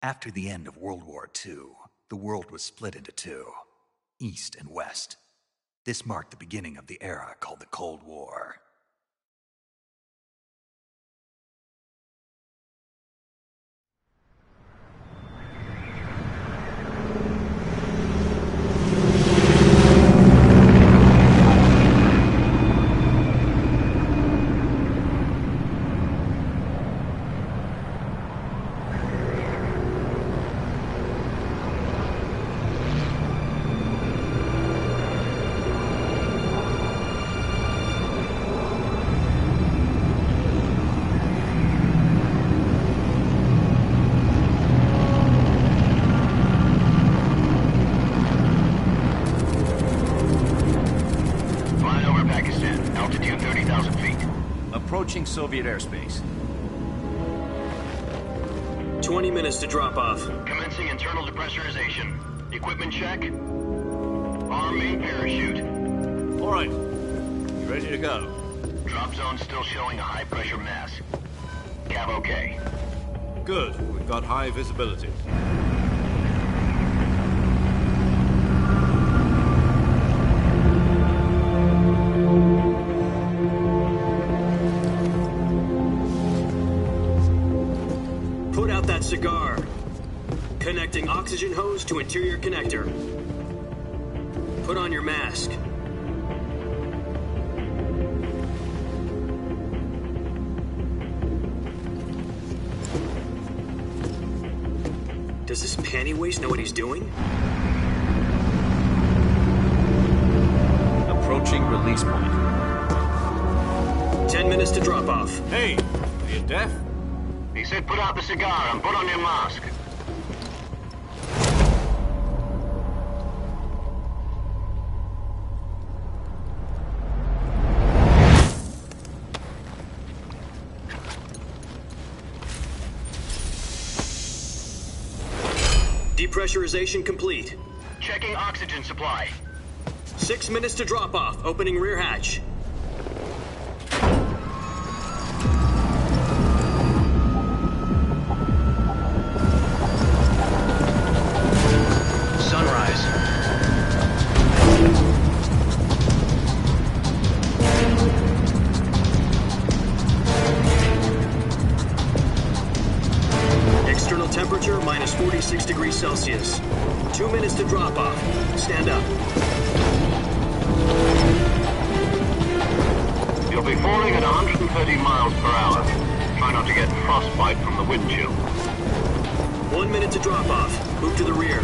After the end of World War II, the world was split into two, East and West. This marked the beginning of the era called the Cold War. Approaching Soviet airspace. 20 minutes to drop off. Commencing internal depressurization. Equipment check. Arm main parachute. All right. You ready to go? Drop zone still showing a high pressure mass. Cav okay. Good. We've got high visibility. Put out that cigar. Connecting oxygen hose to interior connector. Put on your mask. Does this panty waste know what he's doing? Approaching release point. 10 minutes to drop off. Hey, are you deaf? He said put out the cigar and put on your mask. Depressurization complete. Checking oxygen supply. 6 minutes to drop off. Opening rear hatch. Sunrise. External temperature minus 46 degrees Celsius. 2 minutes to drop off. Stand up. You'll be falling at 130 miles per hour. Try not to get frostbite from the wind chill. 1 minute to drop off. Move to the rear.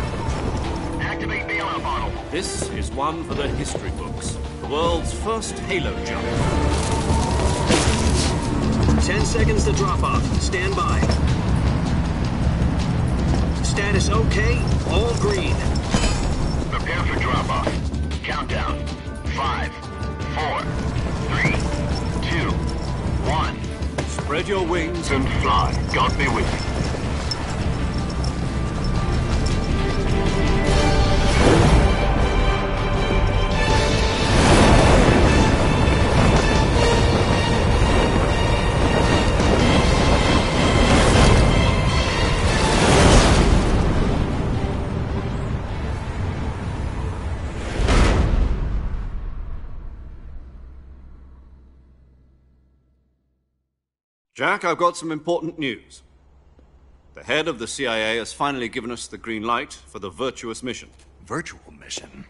Activate the air bottle. This is one for the history books. The world's first halo jump. 10 seconds to drop off. Stand by. Status okay. All green. Prepare for drop-off. Countdown. 5, 4, 3, 2, 1. Spread your wings And fly. God be with you. Jack, I've got some important news. The head of the CIA has finally given us the green light for the Virtuous mission. Virtual mission?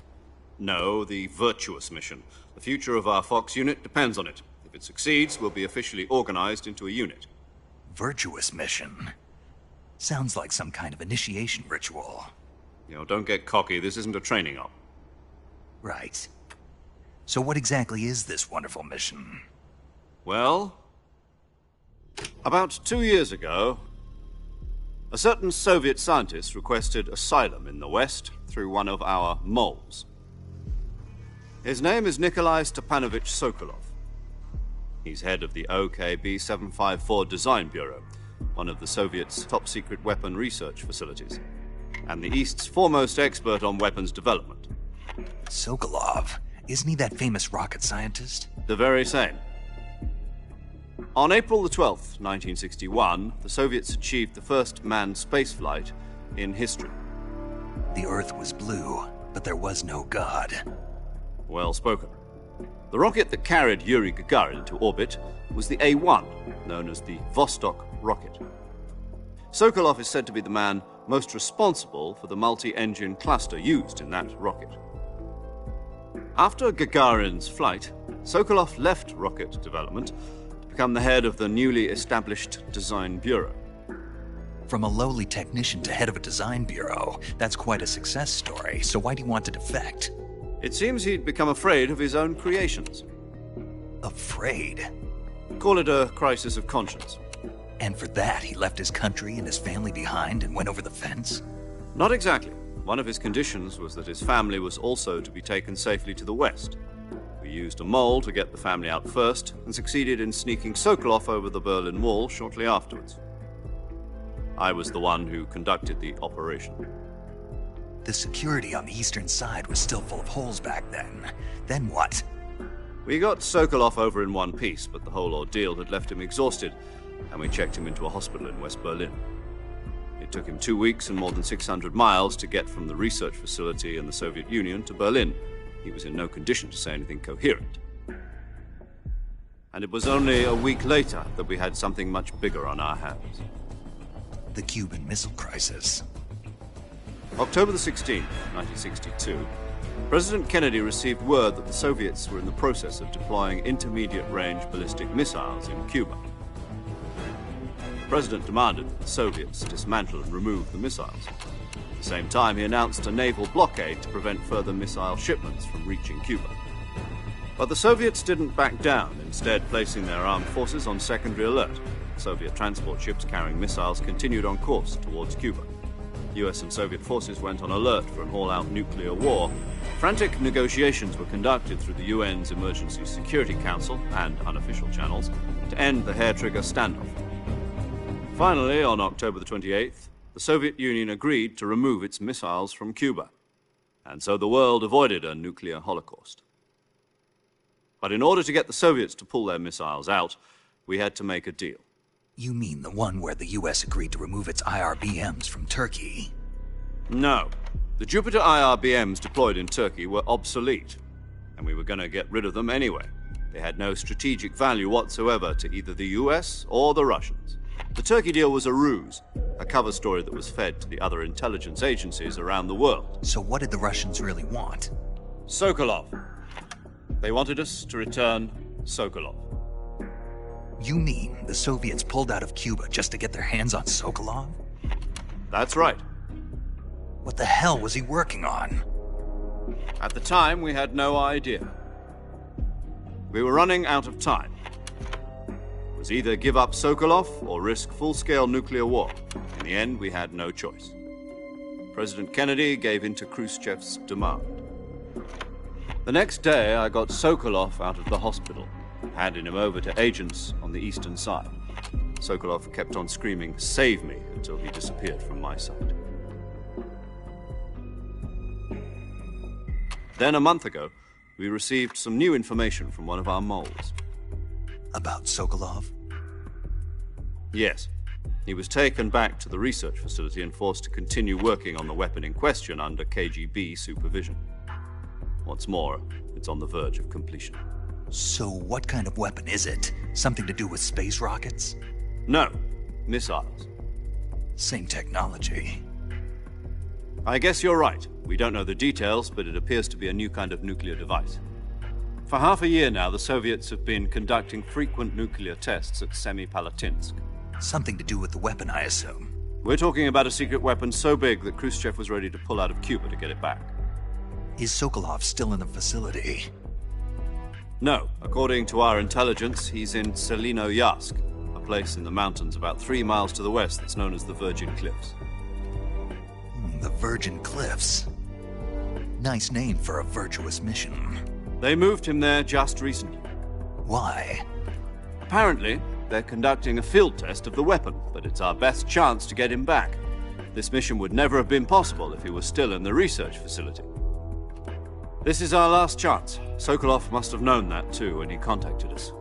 No, the Virtuous mission. The future of our Fox unit depends on it. If it succeeds, we'll be officially organized into a unit. Virtuous mission? Sounds like some kind of initiation ritual. You know, don't get cocky. This isn't a training op. Right. So what exactly is this wonderful mission? Well, about 2 years ago, a certain Soviet scientist requested asylum in the West through one of our moles. His name is Nikolai Stepanovich Sokolov. He's head of the OKB-754 Design Bureau, one of the Soviets' top-secret weapon research facilities, and the East's foremost expert on weapons development. Sokolov? Isn't he that famous rocket scientist? The very same. On April the 12th, 1961, the Soviets achieved the first manned spaceflight in history. The Earth was blue, but there was no God. Well spoken. The rocket that carried Yuri Gagarin into orbit was the A-1, known as the Vostok rocket. Sokolov is said to be the man most responsible for the multi-engine cluster used in that rocket. After Gagarin's flight, Sokolov left rocket development to become the head of the newly established Design Bureau. From a lowly technician to head of a design bureau, that's quite a success story, so why'd he want to defect? It seems he'd become afraid of his own creations. Afraid? Call it a crisis of conscience. And for that, he left his country and his family behind and went over the fence? Not exactly. One of his conditions was that his family was also to be taken safely to the west. We used a mole to get the family out first and succeeded in sneaking Sokolov over the Berlin Wall shortly afterwards. I was the one who conducted the operation. The security on the eastern side was still full of holes back then. Then what? We got Sokolov over in one piece, but the whole ordeal had left him exhausted, and we checked him into a hospital in West Berlin. It took him 2 weeks and more than 600 miles to get from the research facility in the Soviet Union to Berlin. He was in no condition to say anything coherent. And it was only a week later that we had something much bigger on our hands. The Cuban Missile Crisis. October the 16th, 1962, President Kennedy received word that the Soviets were in the process of deploying intermediate-range ballistic missiles in Cuba. The President demanded that the Soviets dismantle and remove the missiles. At the same time, he announced a naval blockade to prevent further missile shipments from reaching Cuba. But the Soviets didn't back down, instead placing their armed forces on secondary alert. Soviet transport ships carrying missiles continued on course towards Cuba. US and Soviet forces went on alert for an all-out nuclear war. Frantic negotiations were conducted through the UN's Emergency Security Council and unofficial channels to end the hair-trigger standoff. Finally, on October the 28th, the Soviet Union agreed to remove its missiles from Cuba, and so the world avoided a nuclear holocaust. But in order to get the Soviets to pull their missiles out, we had to make a deal. You mean the one where the US agreed to remove its IRBMs from Turkey? No. The Jupiter IRBMs deployed in Turkey were obsolete, and we were going to get rid of them anyway. They had no strategic value whatsoever to either the US or the Russians. The Turkey deal was a ruse, a cover story that was fed to the other intelligence agencies around the world. So what did the Russians really want? Sokolov. They wanted us to return Sokolov. You mean the Soviets pulled out of Cuba just to get their hands on Sokolov? That's right. What the hell was he working on? At the time, we had no idea. We were running out of time. It was either give up Sokolov or risk full-scale nuclear war. In the end, we had no choice. President Kennedy gave in to Khrushchev's demand. The next day, I got Sokolov out of the hospital, handing him over to agents on the eastern side. Sokolov kept on screaming, "Save me," until he disappeared from my sight. Then, a month ago, we received some new information from one of our moles. About Sokolov? Yes. He was taken back to the research facility and forced to continue working on the weapon in question under KGB supervision. What's more, it's on the verge of completion. So what kind of weapon is it? Something to do with space rockets? No, missiles. Same technology. I guess you're right. We don't know the details, but it appears to be a new kind of nuclear device. For half a year now, the Soviets have been conducting frequent nuclear tests at Semipalatinsk. Something to do with the weapon, I assume. We're talking about a secret weapon so big that Khrushchev was ready to pull out of Cuba to get it back. Is Sokolov still in the facility? No. According to our intelligence, he's in Selinoyarsk, a place in the mountains about 3 miles to the west that's known as the Virgin Cliffs. The Virgin Cliffs. Nice name for a virtuous mission. They moved him there just recently. Why? Apparently, they're conducting a field test of the weapon, but it's our best chance to get him back. This mission would never have been possible if he was still in the research facility. This is our last chance. Sokolov must have known that too when he contacted us.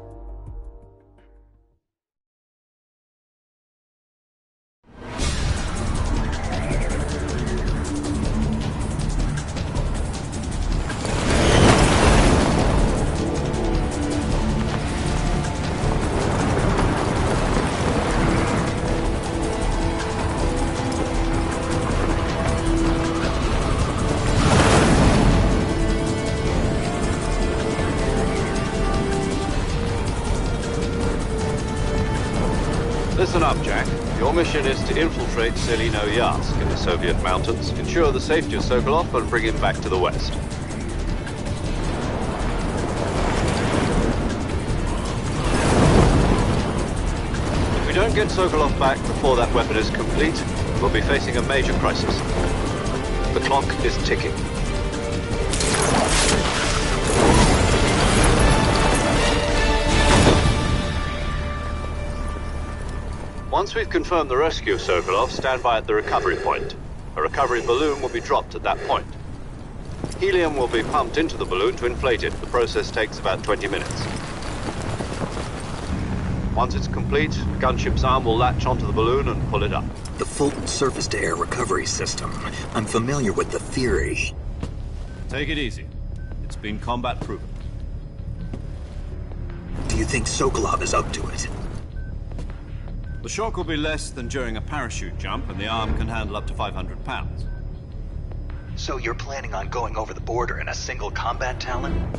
Your mission is to infiltrate Selino-Yarsk in the Soviet mountains, ensure the safety of Sokolov, and bring him back to the west. If we don't get Sokolov back before that weapon is complete, we'll be facing a major crisis. The clock is ticking. Once we've confirmed the rescue of Sokolov, stand by at the recovery point. A recovery balloon will be dropped at that point. Helium will be pumped into the balloon to inflate it. The process takes about 20 minutes. Once it's complete, the gunship's arm will latch onto the balloon and pull it up. The Fulton surface-to-air recovery system. I'm familiar with the theory. Take it easy. It's been combat-proven. Do you think Sokolov is up to it? The shock will be less than during a parachute jump, and the arm can handle up to 500 pounds. So you're planning on going over the border in a single combat Talon?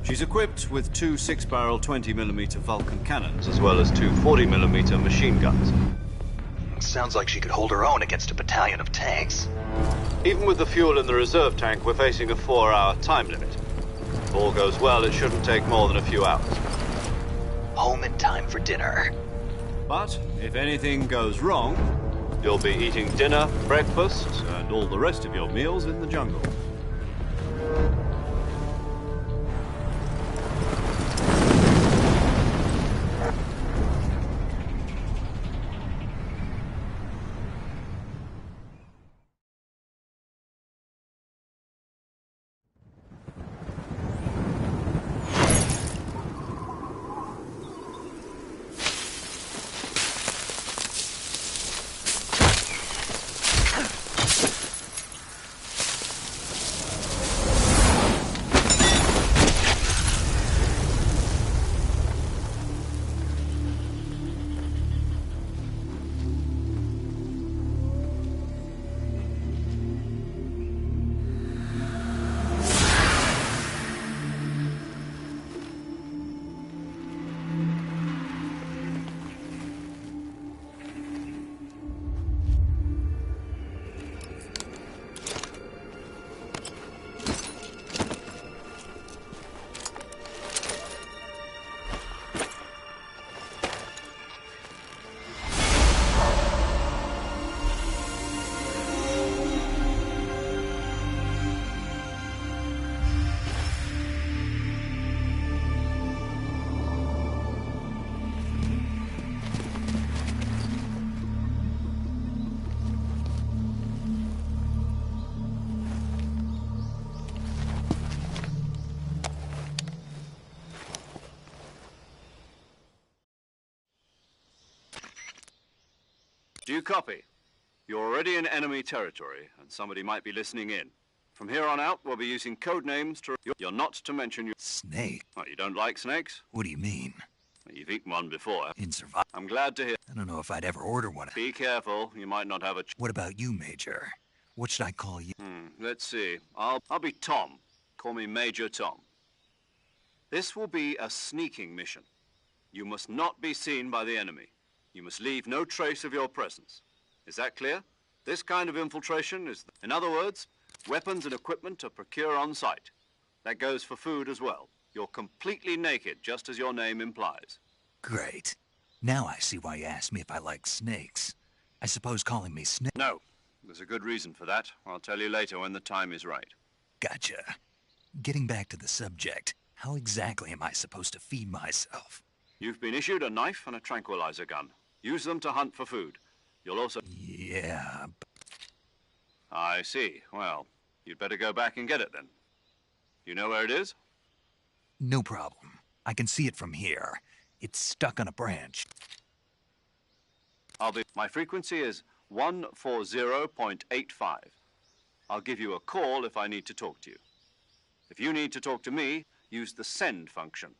She's equipped with two 6-barrel 20mm Vulcan cannons, as well as two 40mm machine guns. Sounds like she could hold her own against a battalion of tanks. Even with the fuel in the reserve tank, we're facing a 4-hour time limit. If all goes well, it shouldn't take more than a few hours. Home in time for dinner. But if anything goes wrong, you'll be eating dinner, breakfast, and all the rest of your meals in the jungle. Do you copy? You're already in enemy territory, and somebody might be listening in. From here on out, we'll be using code names to... You're not to mention your... Snake? Oh, you don't like snakes? What do you mean? You've eaten one before. In survival? I'm glad to hear... I don't know if I'd ever order one. Be careful, you might not have a... What about you, Major? What should I call you? Let's see. I'll be Tom. Call me Major Tom. This will be a sneaking mission. You must not be seen by the enemy. You must leave no trace of your presence. Is that clear? This kind of infiltration is... In other words, weapons and equipment are procure on site. That goes for food as well. You're completely naked, just as your name implies. Great. Now I see why you asked me if I like snakes. I suppose calling me Snake... No. There's a good reason for that. I'll tell you later when the time is right. Gotcha. Getting back to the subject, how exactly am I supposed to feed myself? You've been issued a knife and a tranquilizer gun. Use them to hunt for food. You'll also... Yeah, I see. Well, you'd better go back and get it then. You know where it is? no problem. I can see it from here. It's stuck on a branch. My frequency is 140.85. I'll give you a call if I need to talk to you. If you need to talk to me, use the send function.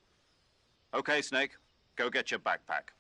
Okay, Snake, go get your backpack.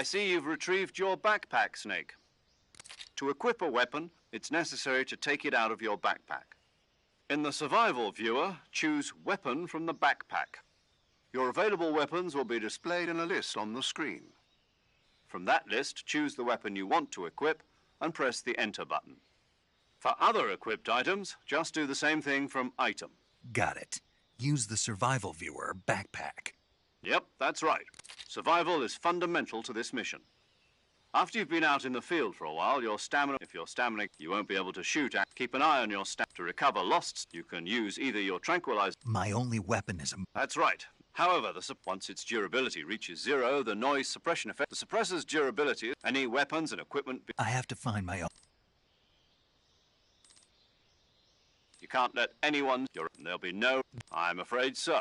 I see you've retrieved your backpack, Snake. To equip a weapon, it's necessary to take it out of your backpack. In the survival viewer, choose Weapon from the backpack. Your available weapons will be displayed in a list on the screen. From that list, choose the weapon you want to equip and press the Enter button. For other equipped items, just do the same thing from Item. Got it. Use the survival viewer backpack. Yep, that's right. Survival is fundamental to this mission. After you've been out in the field for a while, if you're stamina, you won't be able to shoot at. Keep an eye on your stamina. To recover lost, you can use either your tranquilizer. My only weapon is a... That's right. However, once its durability reaches 0, the noise suppression effect. The suppressor's durability, any weapons and equipment... I have to find my own... You can't let anyone... There'll be no... I'm afraid so.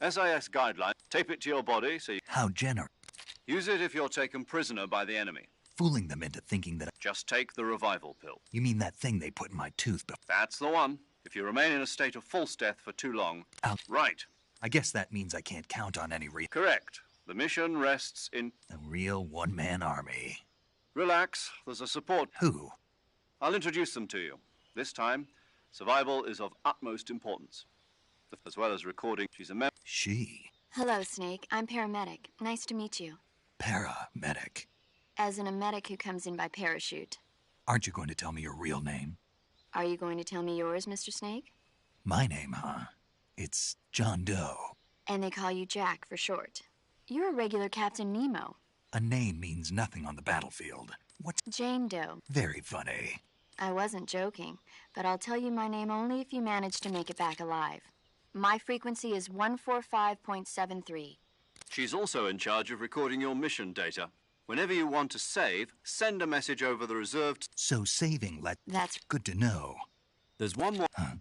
SAS guideline. Tape it to your body so you... How generous. Use it if you're taken prisoner by the enemy. Fooling them into thinking that... Just take the revival pill. You mean that thing they put in my tooth before... That's the one. If you remain in a state of false death for too long... Right. I guess that means I can't count on any Correct. The mission rests in... A real one-man army. Relax. There's a support... Who? I'll introduce them to you. This time, survival is of utmost importance. As well as recording, she's a member... She? Hello, Snake. I'm paramedic. Nice to meet you. Paramedic. As in a medic who comes in by parachute. Aren't you going to tell me your real name? Are you going to tell me yours, Mr. Snake? My name, huh? It's John Doe. And they call you Jack for short. You're a regular Captain Nemo. A name means nothing on the battlefield. What's... Jane Doe. Very funny. I wasn't joking, but I'll tell you my name only if you manage to make it back alive. My frequency is 145.73. She's also in charge of recording your mission data. Whenever you want to save, send a message over the reserved... So saving That's... good to know. There's one more... Huh?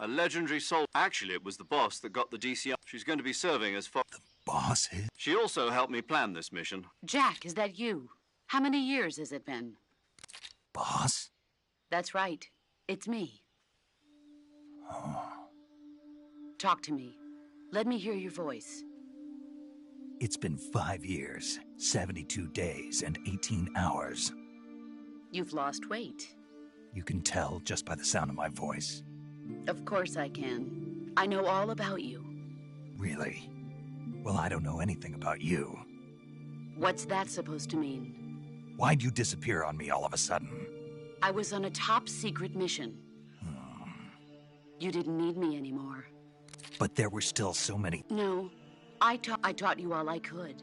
A legendary soul... Actually, it was the boss that got the DCI. She's going to be serving as... The boss is? She also helped me plan this mission. Jack, is that you? How many years has it been? Boss? That's right. It's me. Oh. Talk to me. Let me hear your voice. It's been 5 years, 72 days, and 18 hours. You've lost weight. You can tell just by the sound of my voice. Of course I can. I know all about you. Really? Well, I don't know anything about you. What's that supposed to mean? Why'd you disappear on me all of a sudden? I was on a top-secret mission. You didn't need me anymore. But there were still so many... No. I taught you all I could.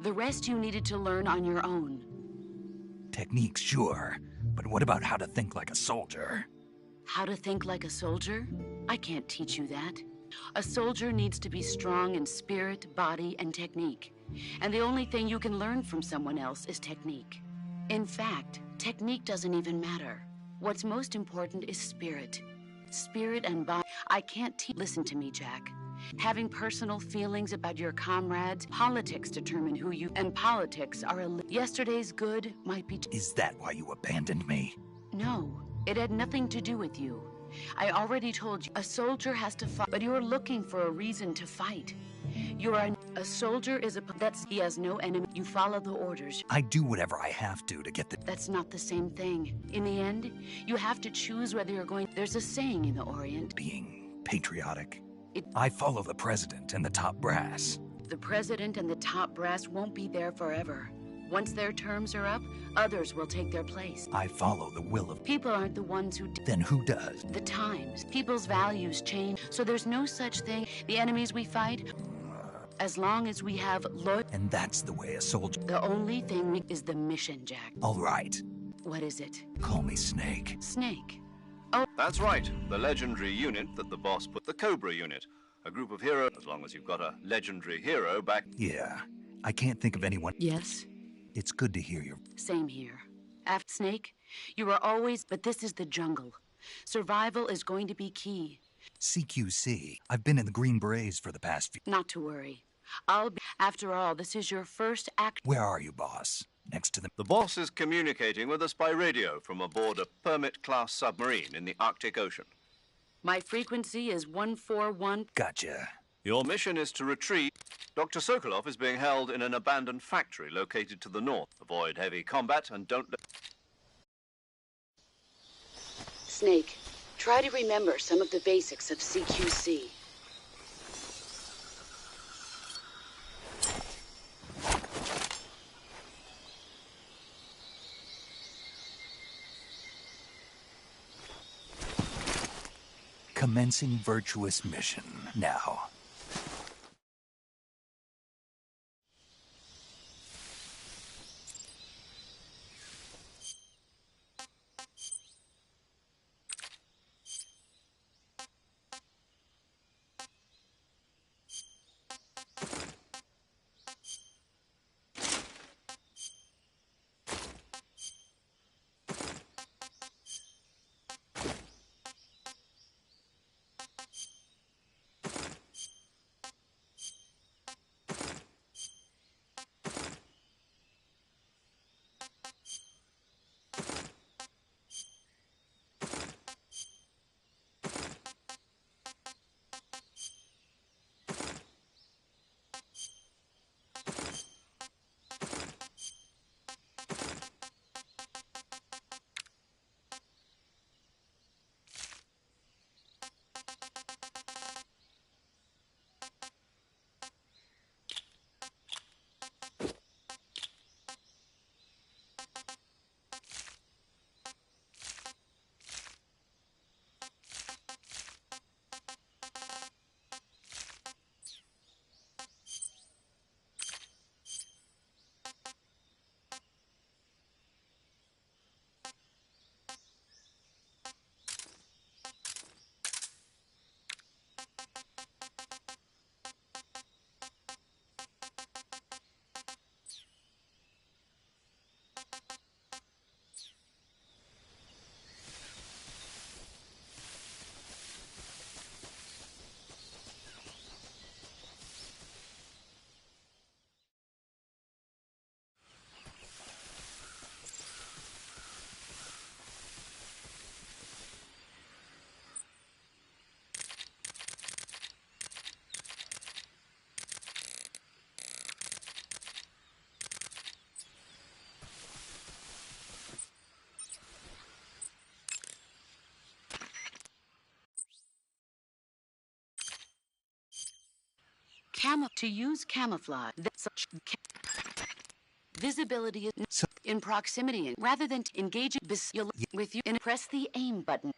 The rest you needed to learn on your own. Techniques, sure. But what about how to think like a soldier? How to think like a soldier? I can't teach you that. A soldier needs to be strong in spirit, body, and technique. And the only thing you can learn from someone else is technique. In fact, technique doesn't even matter. What's most important is spirit. Spirit and body. I can't listen to me, Jack. Having personal feelings about your comrades, politics determine who you... And politics are yesterday's good might be... Is that why you abandoned me? No, it had nothing to do with you. I already told you, a soldier has to fight, but you're looking for a reason to fight. A soldier is he has no enemy. You follow the orders. I do whatever I have to get the... That's not the same thing. In the end, you have to choose whether you're going... There's a saying in the Orient. Being patriotic. I follow the president and the top brass. The president and the top brass won't be there forever. Once their terms are up, others will take their place. I follow the will of... People aren't the ones who... Then who does? The times. People's values change, so there's no such thing. The enemies we fight, as long as we have And that's the way a soldier... The only thing is the mission, Jack. All right. What is it? Call me Snake. Snake. That's right. The legendary unit that the boss put... The Cobra unit. A group of heroes, as long as you've got a legendary hero back... Yeah. I can't think of anyone... Yes? It's good to hear your... Same here. After Snake, you are always... But this is the jungle. Survival is going to be key. CQC. I've been in the Green Berets for the past few... Not to worry. After all, this is your first act... Where are you, boss? Next to the... The boss is communicating with us by radio from aboard a Permit-class submarine in the Arctic Ocean. My frequency is 141... Gotcha. Your mission is to retrieve... Dr. Sokolov is being held in an abandoned factory located to the north. Avoid heavy combat and don't... Snake, try to remember some of the basics of CQC. Commencing virtuous mission now. To use camouflage, visibility is in proximity, rather than engaging with you, and press the aim button.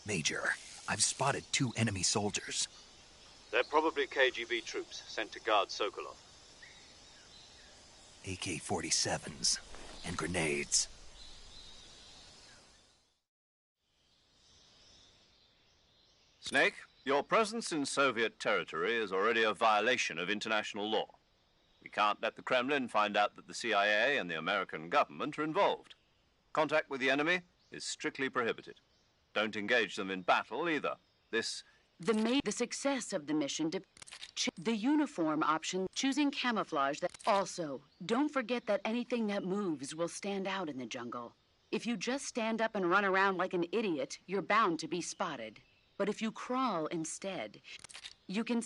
Major, I've spotted 2 enemy soldiers. They're probably KGB troops sent to guard Sokolov. AK-47s and grenades. Snake, your presence in Soviet territory is already a violation of international law. We can't let the Kremlin find out that the CIA and the American government are involved. Contact with the enemy is strictly prohibited. Don't engage them in battle either. The success of the mission the uniform option, choosing camouflage that... Also, don't forget that anything that moves will stand out in the jungle. If you just stand up and run around like an idiot, you're bound to be spotted. But if you crawl instead, you can...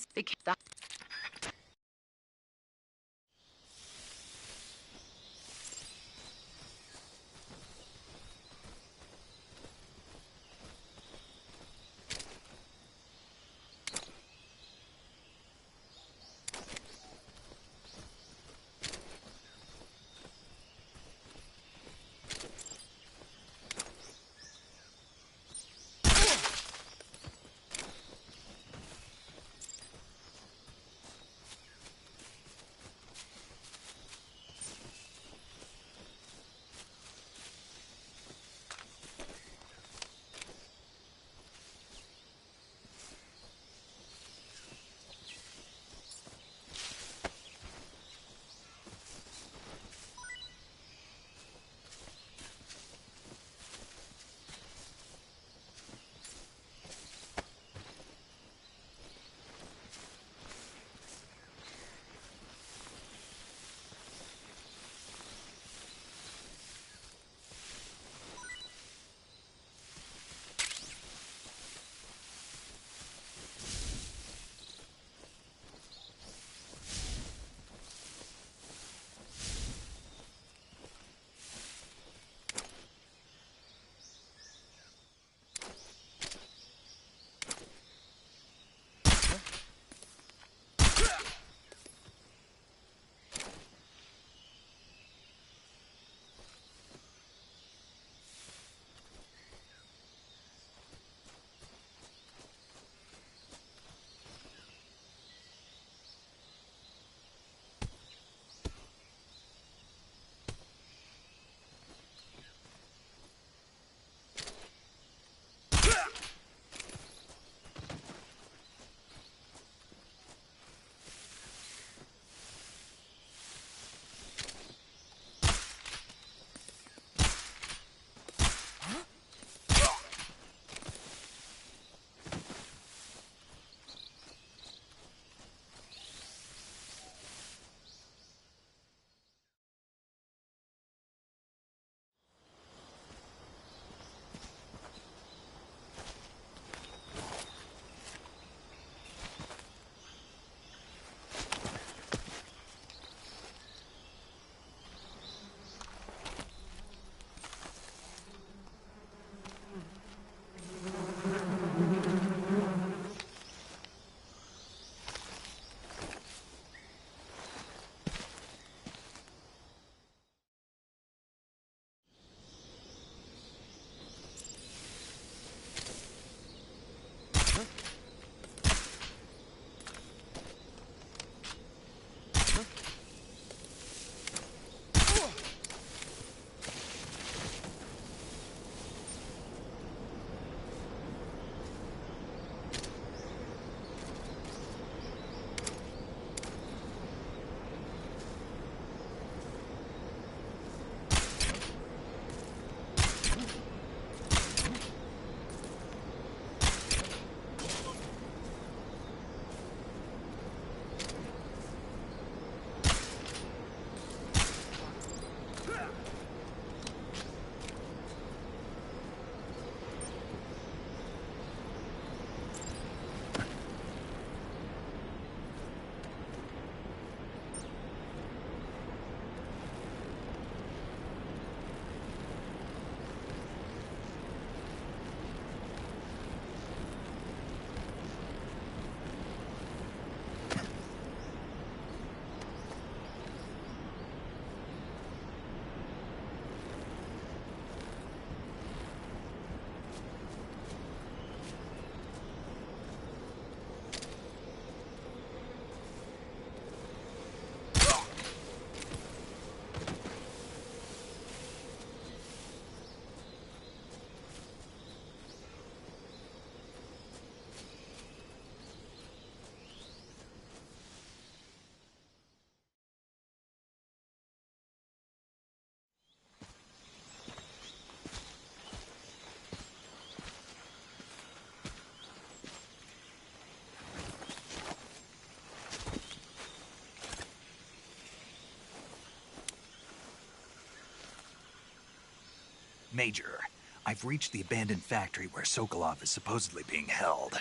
Major, I've reached the abandoned factory where Sokolov is supposedly being held.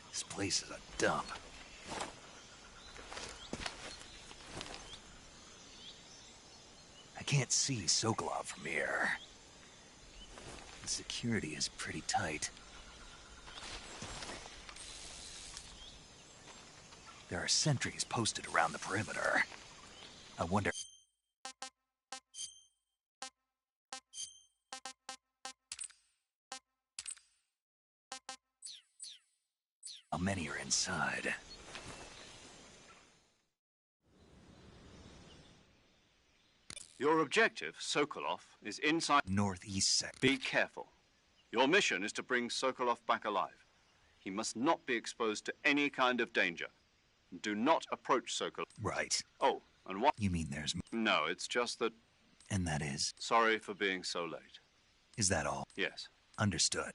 This place is a dump. I can't see Sokolov from here. The security is pretty tight. There are sentries posted around the perimeter. I wonder... how many are inside? Your objective, Sokolov, is inside... Northeast sector. Be careful. Your mission is to bring Sokolov back alive. He must not be exposed to any kind of danger. Do not approach Sokolov. Right. Oh, and what? You mean there's... No, it's just that... And that is? Sorry for being so late. Is that all? Yes. Understood.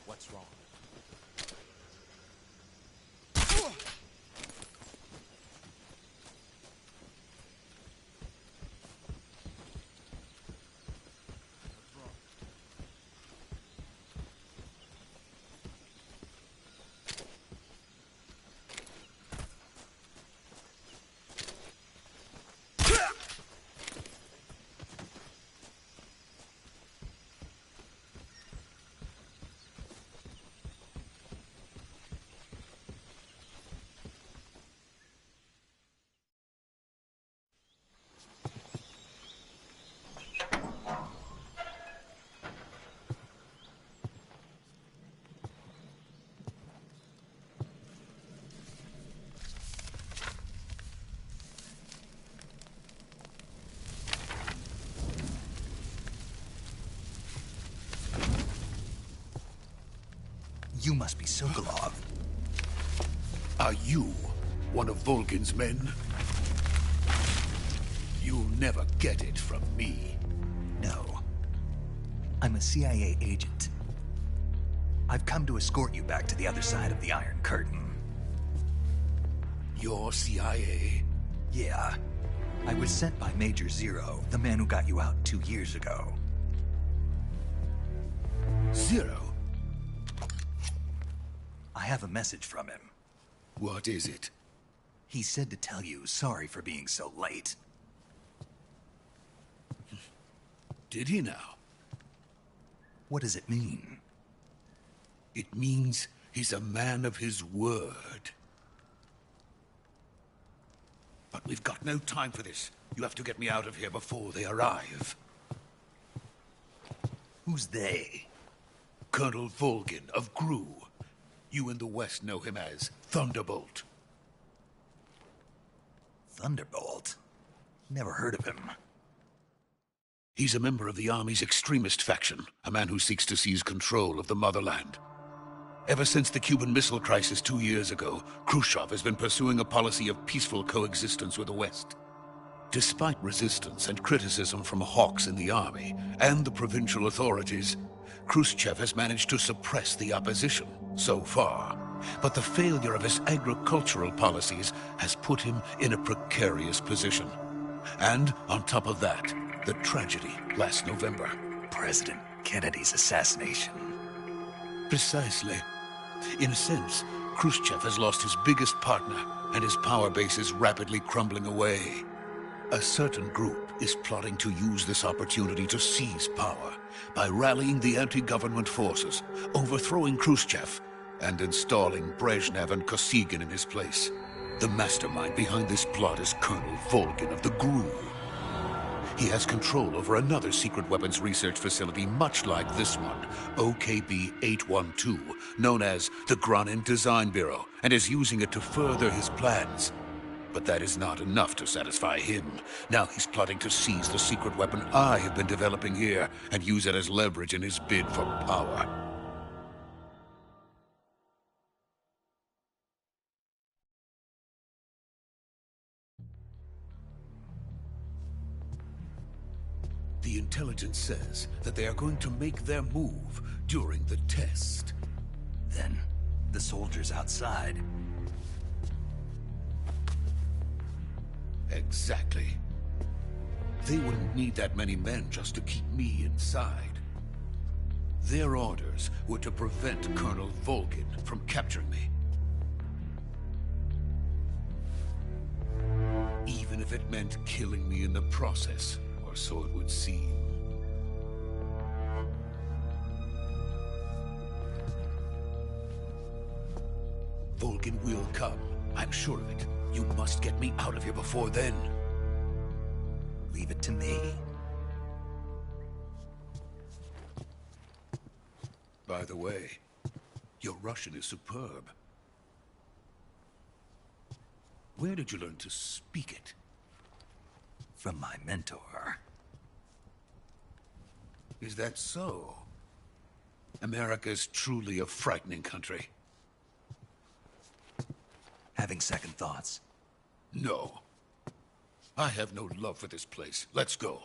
What's wrong? You must be Sokolov. Are you one of Volgin's men? You'll never get it from me. No. I'm a CIA agent. I've come to escort you back to the other side of the Iron Curtain. You're CIA? Yeah. I was sent by Major Zero, the man who got you out 2 years ago. Zero? I have a message from him. What is it? He said to tell you sorry for being so late. Did he now? What does it mean? It means he's a man of his word. But we've got no time for this. You have to get me out of here before they arrive. Who's they? Colonel Volgin of GRU. You in the West know him as Thunderbolt. Thunderbolt? Never heard of him. He's a member of the Army's extremist faction, a man who seeks to seize control of the motherland. Ever since the Cuban Missile Crisis 2 years ago, Khrushchev has been pursuing a policy of peaceful coexistence with the West. Despite resistance and criticism from hawks in the Army and the provincial authorities, Khrushchev has managed to suppress the opposition so far. But the failure of his agricultural policies has put him in a precarious position. And on top of that, the tragedy last November. President Kennedy's assassination. Precisely. In a sense, Khrushchev has lost his biggest partner, and his power base is rapidly crumbling away. A certain group is plotting to use this opportunity to seize power by rallying the anti-government forces, overthrowing Khrushchev, and installing Brezhnev and Kosygin in his place. The mastermind behind this plot is Colonel Volgin of the GRU. He has control over another secret weapons research facility much like this one, OKB-812, known as the Granin Design Bureau, and is using it to further his plans. But that is not enough to satisfy him. Now he's plotting to seize the secret weapon I have been developing here and use it as leverage in his bid for power. The intelligence says that they are going to make their move during the test. Then, the soldiers outside. Exactly. They wouldn't need that many men just to keep me inside. Their orders were to prevent Colonel Volgin from capturing me. Even if it meant killing me in the process, or so it would seem. Volgin will come. I'm sure of it. You must get me out of here before then. Leave it to me. By the way, your Russian is superb. Where did you learn to speak it? From my mentor. Is that so? America's truly a frightening country. Having second thoughts? No. I have no love for this place. Let's go.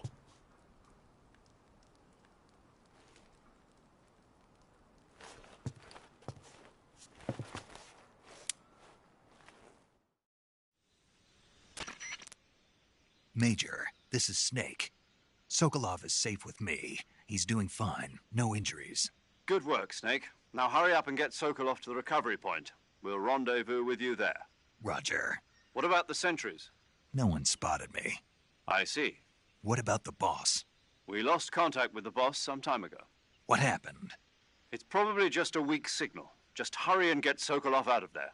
Major, this is Snake. Sokolov is safe with me. He's doing fine. No injuries. Good work, Snake. Now hurry up and get Sokolov to the recovery point. We'll rendezvous with you there. Roger. What about the sentries? No one spotted me. I see. What about the boss? We lost contact with the boss some time ago. What happened? It's probably just a weak signal. Just hurry and get Sokolov out of there.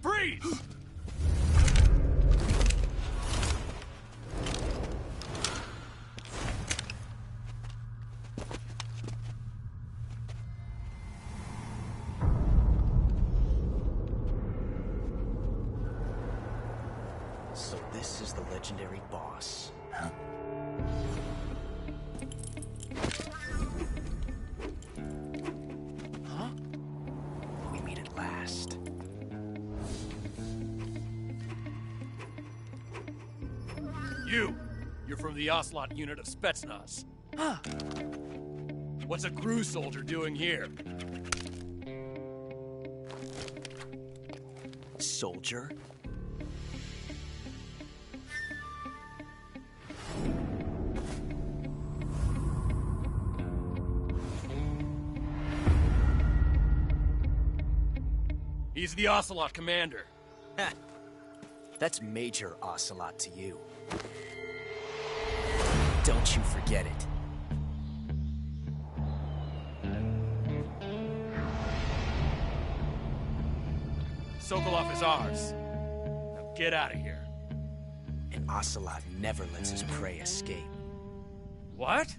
Freeze! So this is the legendary boss. Huh? Huh? We meet at last. You're from the Ocelot unit of Spetsnaz. Huh. What's a GRU soldier doing here? Soldier? He's the Ocelot commander. Heh. That's Major Ocelot to you. Don't you forget it. Sokolov is ours. get out of here. And Ocelot never lets his prey escape. What?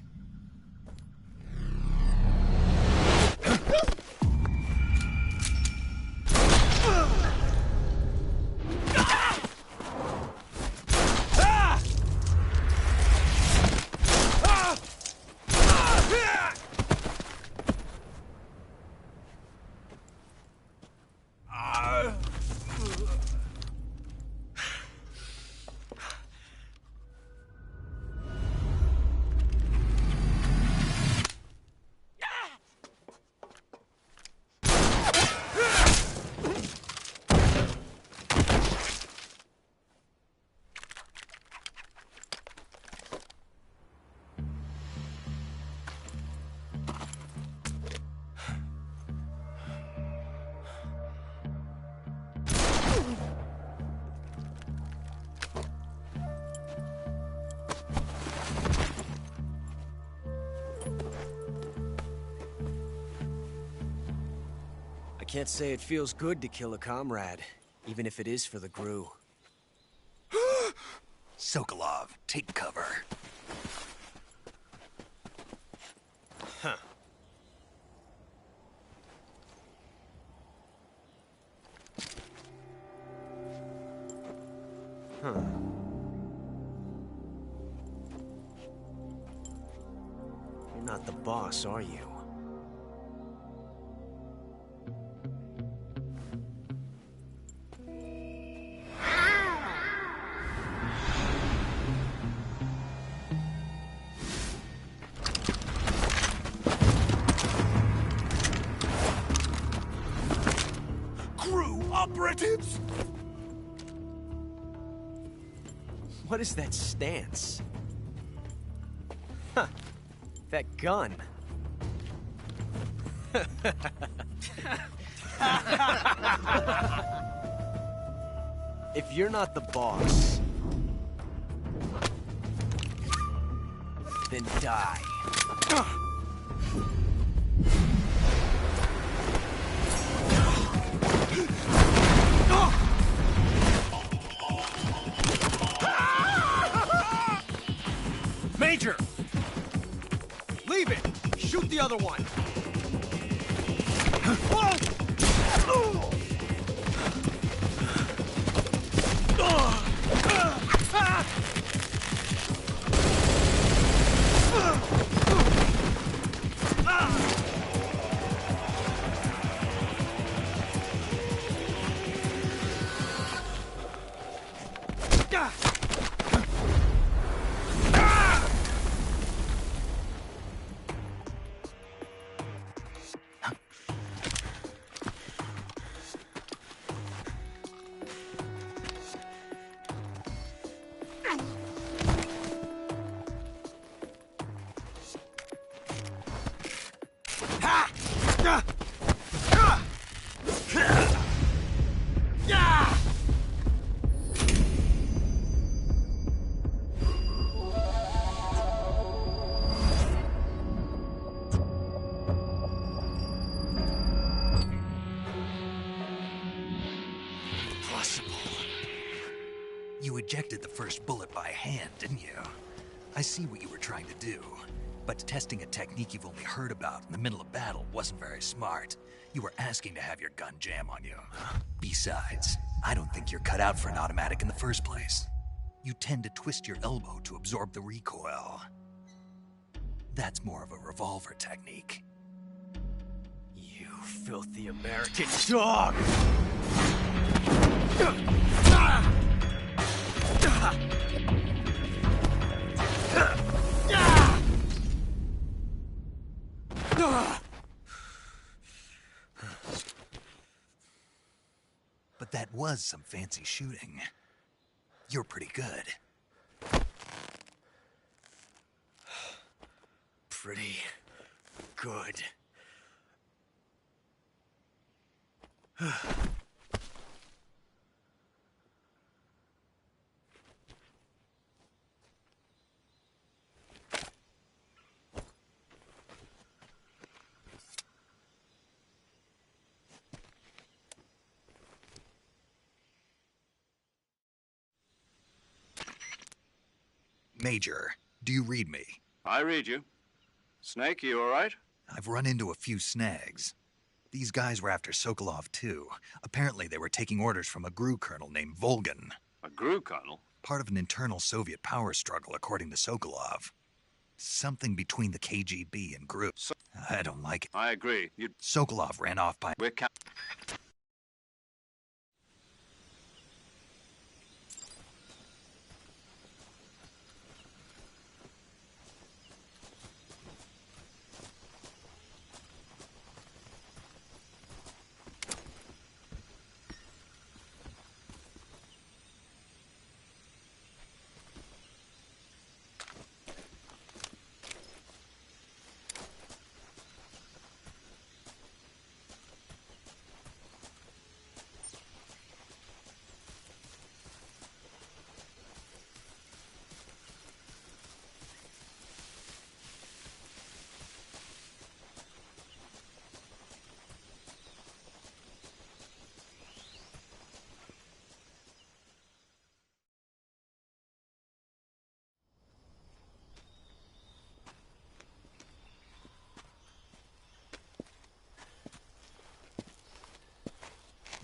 I can't say it feels good to kill a comrade, even if it is for the Gru. Sokolov, take cover. Huh. Huh. You're not the boss, are you? Operatives? What is that stance? Huh. That gun. If you're not the boss, then die. Major! Leave it! Shoot the other one! You ejected the first bullet by hand, didn't you? I see what you were trying to do. But testing a technique you've only heard about in the middle of battle wasn't very smart. You were asking to have your gun jam on you. Besides, I don't think you're cut out for an automatic in the first place. You tend to twist your elbow to absorb the recoil. That's more of a revolver technique. You filthy American dog! But that was some fancy shooting. You're pretty good. Pretty good. Major, do you read me? I read you. Snake, you all right? I've run into a few snags. These guys were after Sokolov, too. Apparently they were taking orders from a GRU colonel named Volgan. A GRU colonel? Part of an internal Soviet power struggle, according to Sokolov. Something between the KGB and GRU. I don't like it. I agree. Sokolov ran off by... We're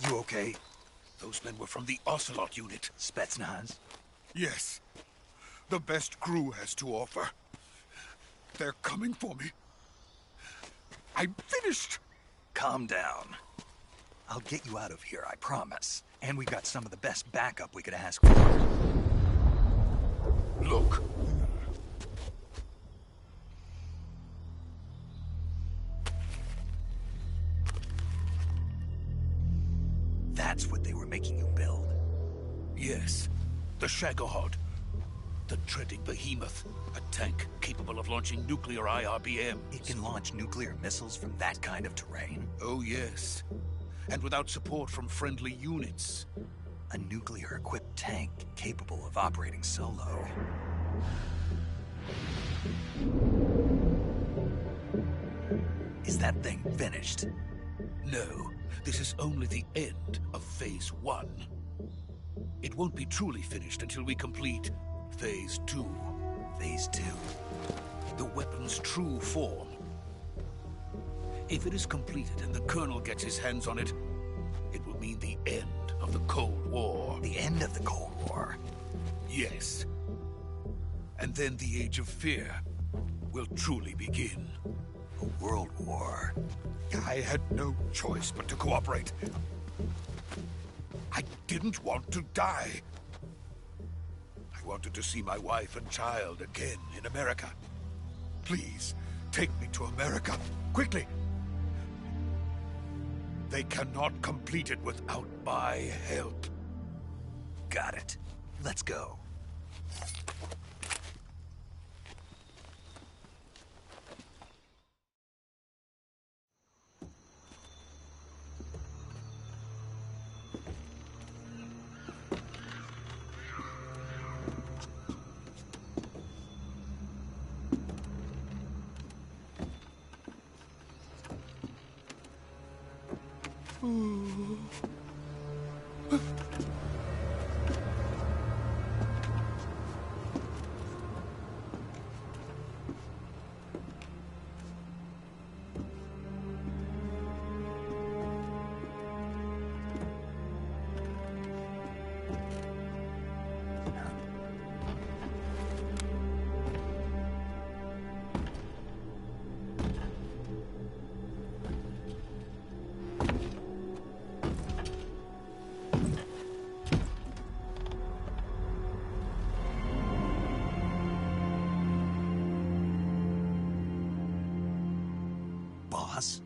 You okay? Those men were from the Ocelot unit. Spetsnaz? Yes. The best GRU has to offer. They're coming for me. I'm finished. Calm down. I'll get you out of here, I promise. And we've got some of the best backup we could ask for. Look. That's what they were making you build? Yes. The Shagohod. The treading behemoth. A tank capable of launching nuclear IRBMs. It can launch nuclear missiles from that kind of terrain? Oh, yes. And without support from friendly units. A nuclear-equipped tank capable of operating solo. Is that thing finished? No. This is only the end of Phase 1. It won't be truly finished until we complete Phase 2. Phase 2? The weapon's true form. If it is completed and the Colonel gets his hands on it, it will mean the end of the Cold War. The end of the Cold War? Yes. And then the Age of Fear will truly begin. A world war? I had no choice but to cooperate. I didn't want to die. I wanted to see my wife and child again in America. Please, take me to America, quickly. They cannot complete it without my help. Got it. Let's go. Boss?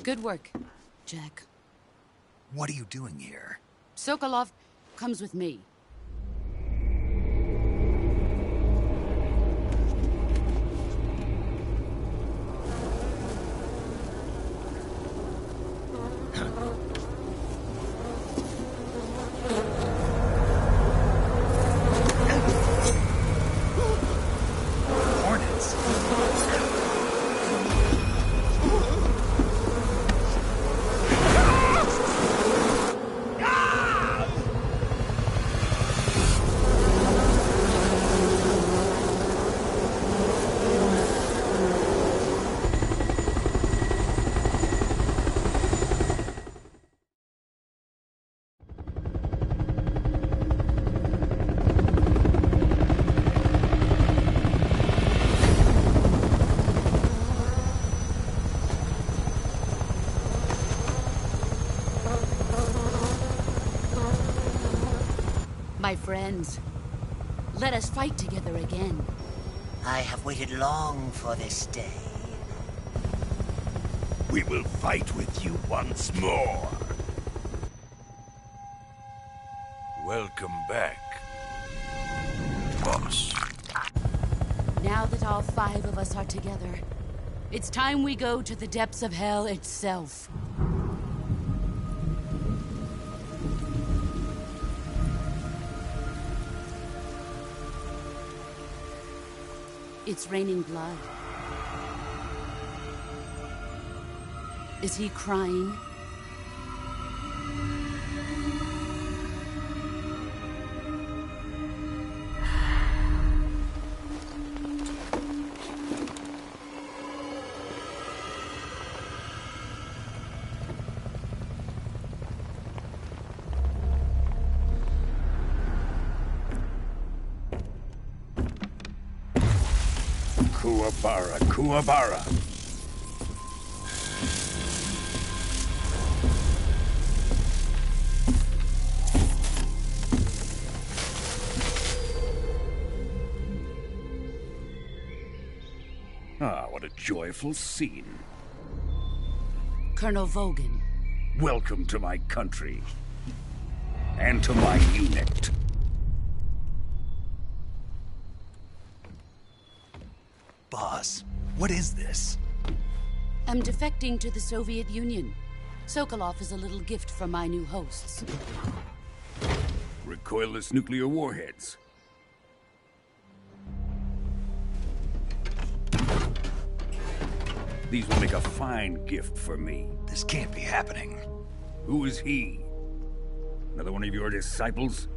Good work, Jack. What are you doing here? Sokolov comes with me. Hornets? friends. Let us fight together again. I have waited long for this day. We will fight with you once more. Welcome back, boss. Now that all 5 of us are together, it's time we go to the depths of hell itself. It's raining blood. Is he crying? Kuwabara, Kuwabara. Ah, what a joyful scene. Colonel Vogan. Welcome to my country. And to my unit. Boss, what is this? I'm defecting to the Soviet Union. Sokolov is a little gift from my new hosts. Recoilless nuclear warheads. These will make a fine gift for me. This can't be happening. Who is he? Another one of your disciples?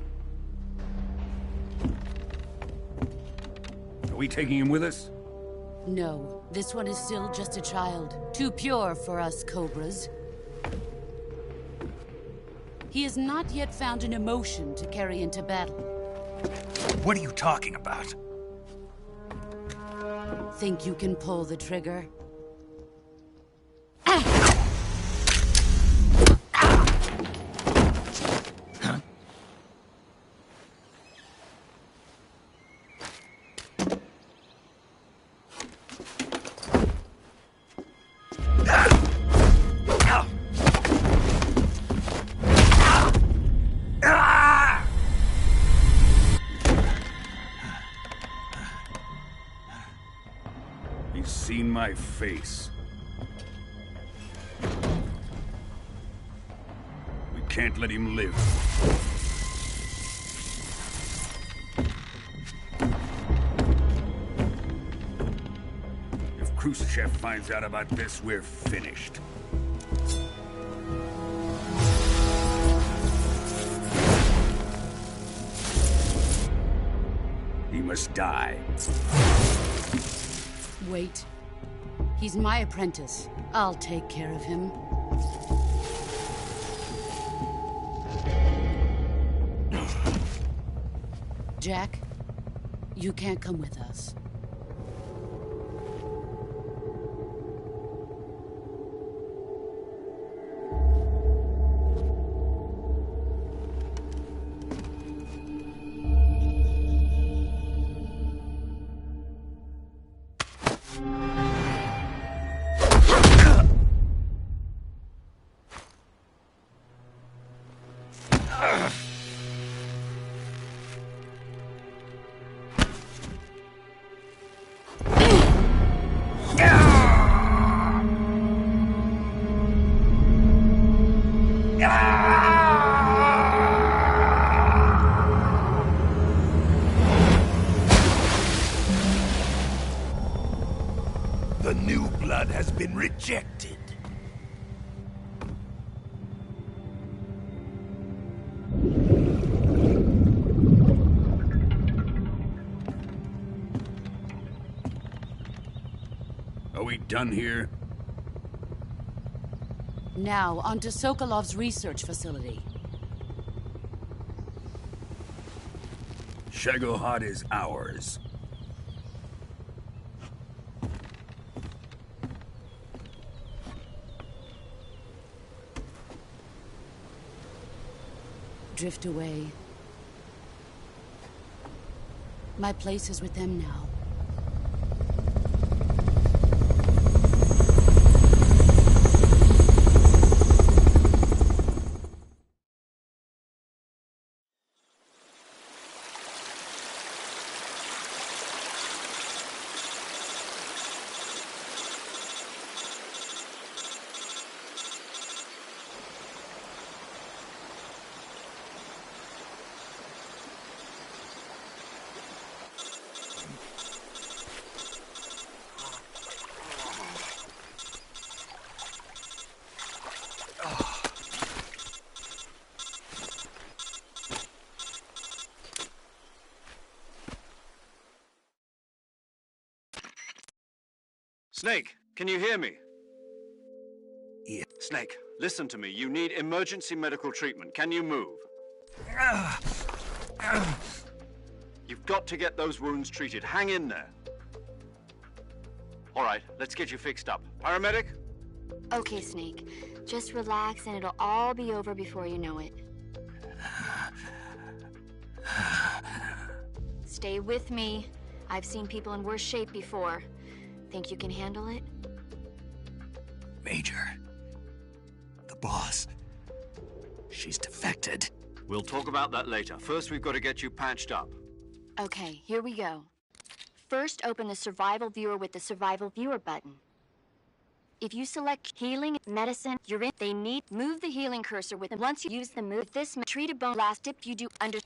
Are we taking him with us? No, this one is still just a child. Too pure for us Cobras. He has not yet found an emotion to carry into battle. What are you talking about? Think you can pull the trigger? He's seen my face. We can't let him live. If Khrushchev finds out about this, we're finished. He must die. Wait. He's my apprentice. I'll take care of him. Jack, you can't come with us. The new blood has been rejected. Are we done here? Now, onto Sokolov's research facility. Shagohod is ours. Drift away. My place is with them now. Snake, can you hear me? Yeah. Snake, listen to me. You need emergency medical treatment. Can you move? You've got to get those wounds treated. Hang in there. All right, let's get you fixed up. Paramedic? Okay, Snake. Just relax and it'll all be over before you know it. Stay with me. I've seen people in worse shape before. Think you can handle it? Major. The boss. She's defected. We'll talk about that later. First, we've got to get you patched up. Okay, here we go. First, open the Survival Viewer with the Survival Viewer button. If you select Healing, Medicine, you're in. They need move the healing cursor with them. Once you use the move, this treated bone last dip you do under.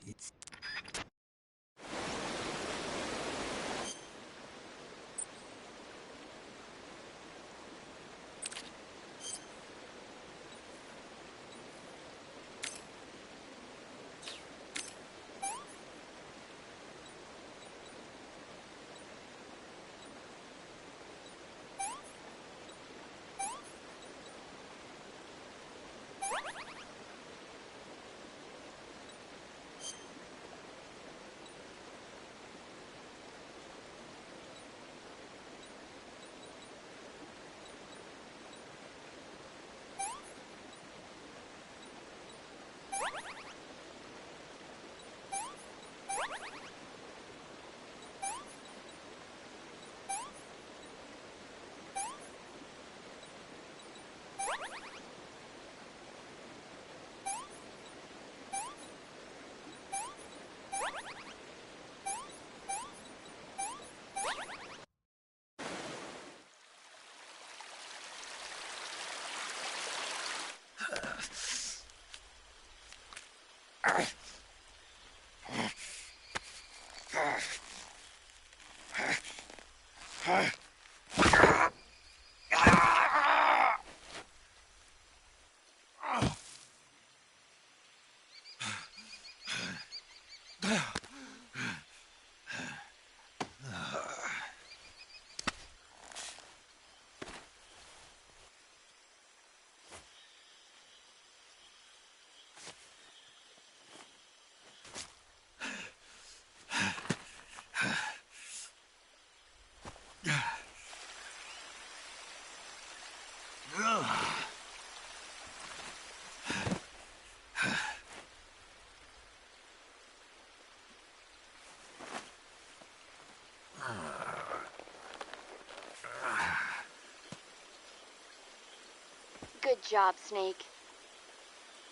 Good job, Snake.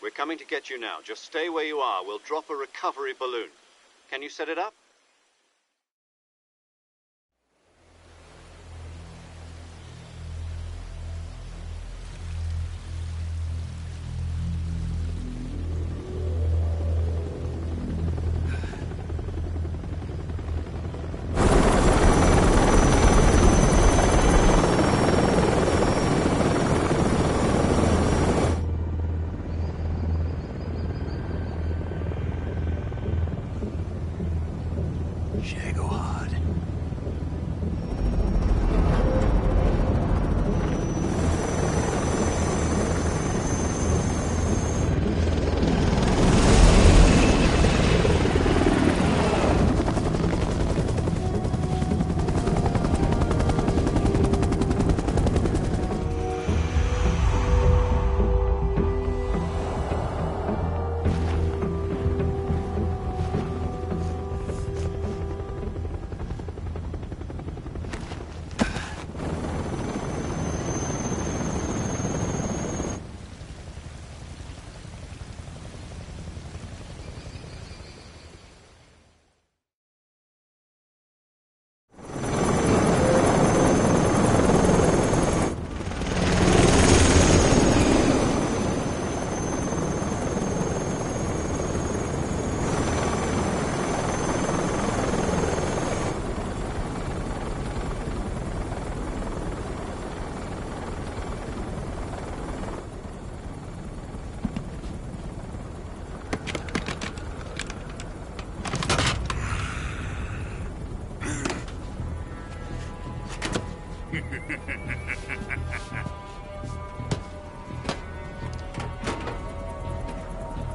We're coming to get you now. Just stay where you are. We'll drop a recovery balloon. Can you set it up?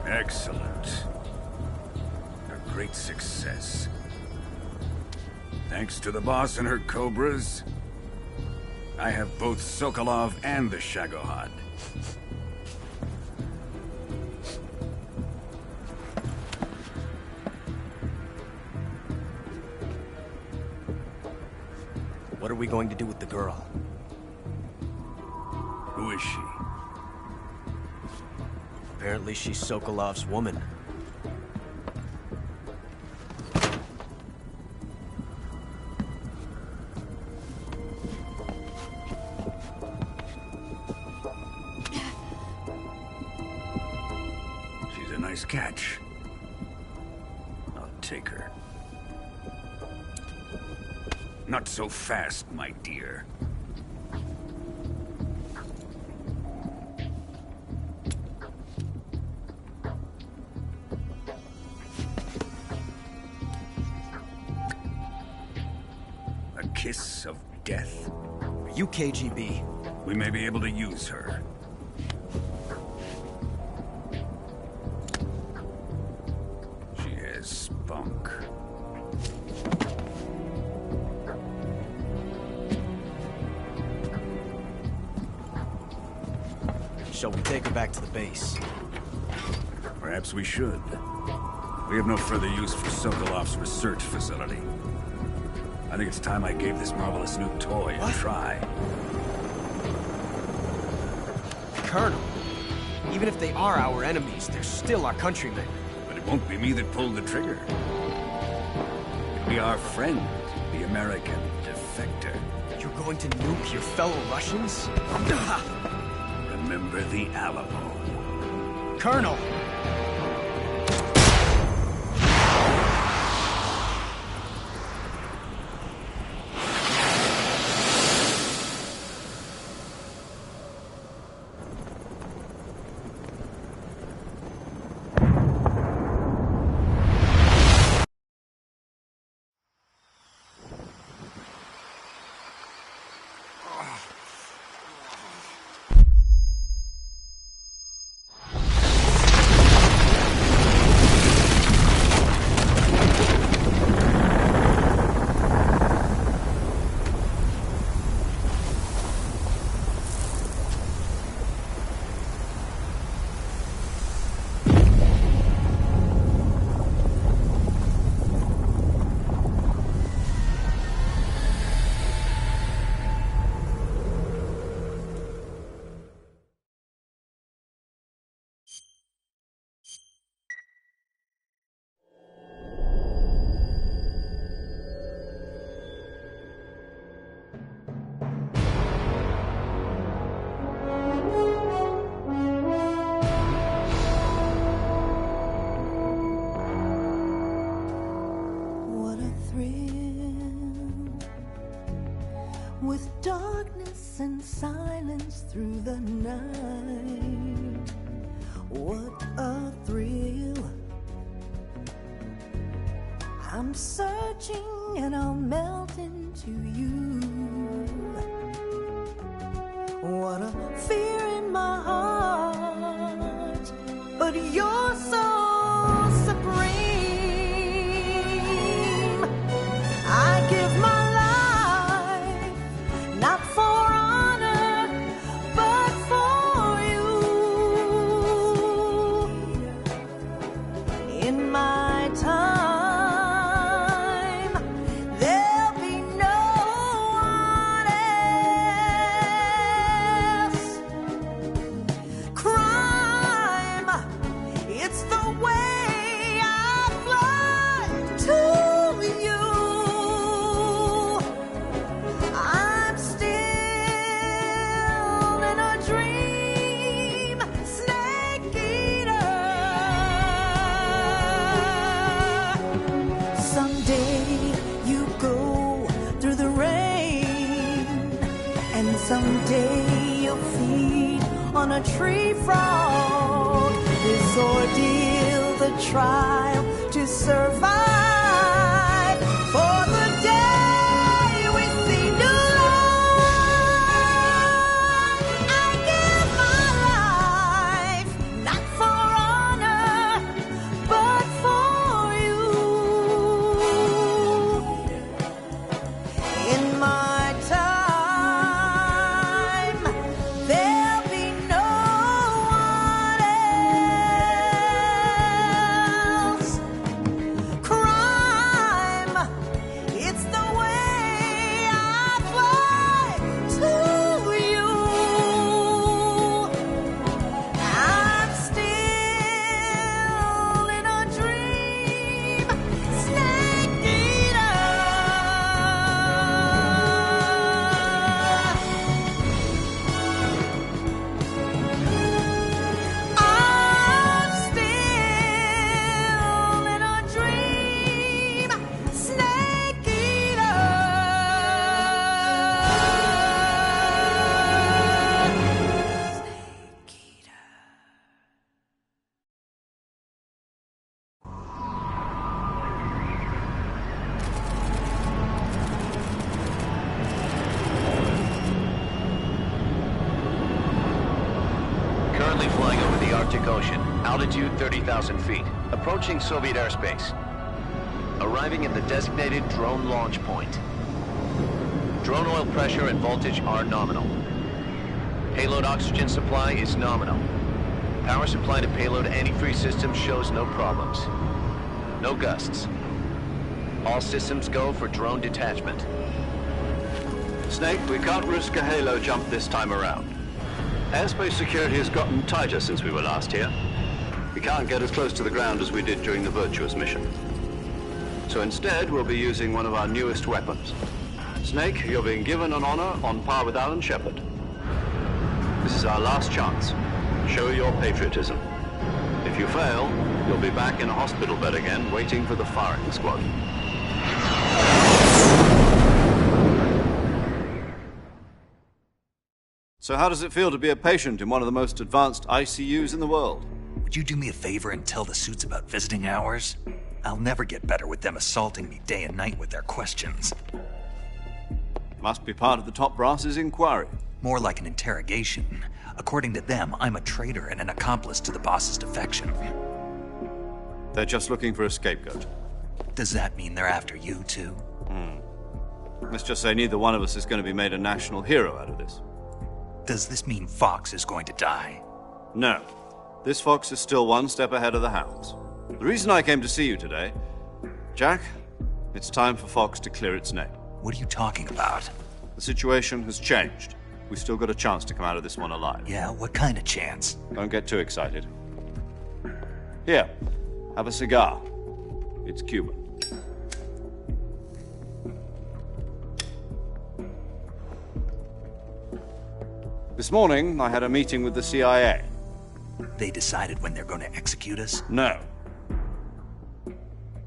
Excellent. A great success. Thanks to the boss and her cobras, I have both Sokolov and the Shagohod. What are we going to do with the girl? Who is she? Apparently she's Sokolov's woman. She's a nice catch. I'll take her. Not so fast, my dear. A kiss of death. Are you KGB? We may be able to use her. She has spunk. Shall we take her back to the base? Perhaps we should. We have no further use for Sokolov's research facility. I think it's time I gave this marvelous new toy a try. Colonel, even if they are our enemies, they're still our countrymen. But it won't be me that pulled the trigger. It'll be our friend, the American defector. You're going to nuke your fellow Russians? Remember the Alamo. Colonel! With darkness and silence through the night, what a thrill. I'm searching and I'll melt into you. What a fear in my heart, but you're so supreme. I give my not for honor, but for you. In my time, there'll be no one else. Crime, it's the way I fly to you. Someday you'll feed on a tree frog. This ordeal, the trial to survive. For the day we see new light. Arctic Ocean, altitude 30,000 feet, approaching Soviet airspace. Arriving at the designated drone launch point. Drone oil pressure and voltage are nominal. Payload oxygen supply is nominal. Power supply to payload antifreeze system shows no problems. No gusts. All systems go for drone detachment. Snake, we can't risk a halo jump this time around. Airspace security has gotten tighter since we were last here. We can't get as close to the ground as we did during the Virtuous mission. So instead, we'll be using one of our newest weapons. Snake, you're being given an honor on par with Alan Shepard. This is our last chance. Show your patriotism. If you fail, you'll be back in a hospital bed again, waiting for the firing squad. So how does it feel to be a patient in one of the most advanced ICUs in the world? Would you do me a favor and tell the suits about visiting hours? I'll never get better with them assaulting me day and night with their questions. Must be part of the top brass's inquiry. More like an interrogation. According to them, I'm a traitor and an accomplice to the boss's defection. They're just looking for a scapegoat. Does that mean they're after you, too? Let's just say neither one of us is going to be made a national hero out of this. Does this mean Fox is going to die? No. This Fox is still one step ahead of the Hounds. The reason I came to see you today... Jack, it's time for Fox to clear its name. What are you talking about? The situation has changed. We've still got a chance to come out of this one alive. Yeah, what kind of chance? Don't get too excited. Here, have a cigar. It's Cuban. This morning, I had a meeting with the CIA. They decided when they're going to execute us? No.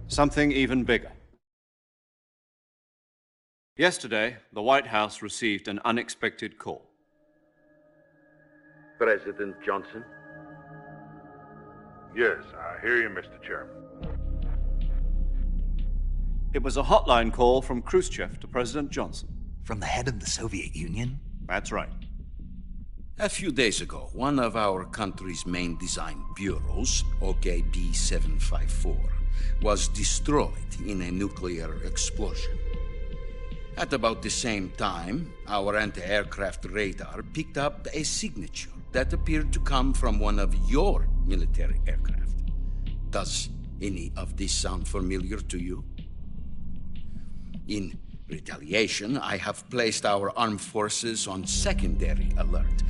Something even bigger. Yesterday, the White House received an unexpected call. President Johnson? Yes, I hear you, Mr. Chairman. It was a hotline call from Khrushchev to President Johnson. From the head of the Soviet Union? That's right. A few days ago, one of our country's main design bureaus, OKB 754, was destroyed in a nuclear explosion. At about the same time, our anti-aircraft radar picked up a signature that appeared to come from one of your military aircraft. Does any of this sound familiar to you? In retaliation, I have placed our armed forces on secondary alert.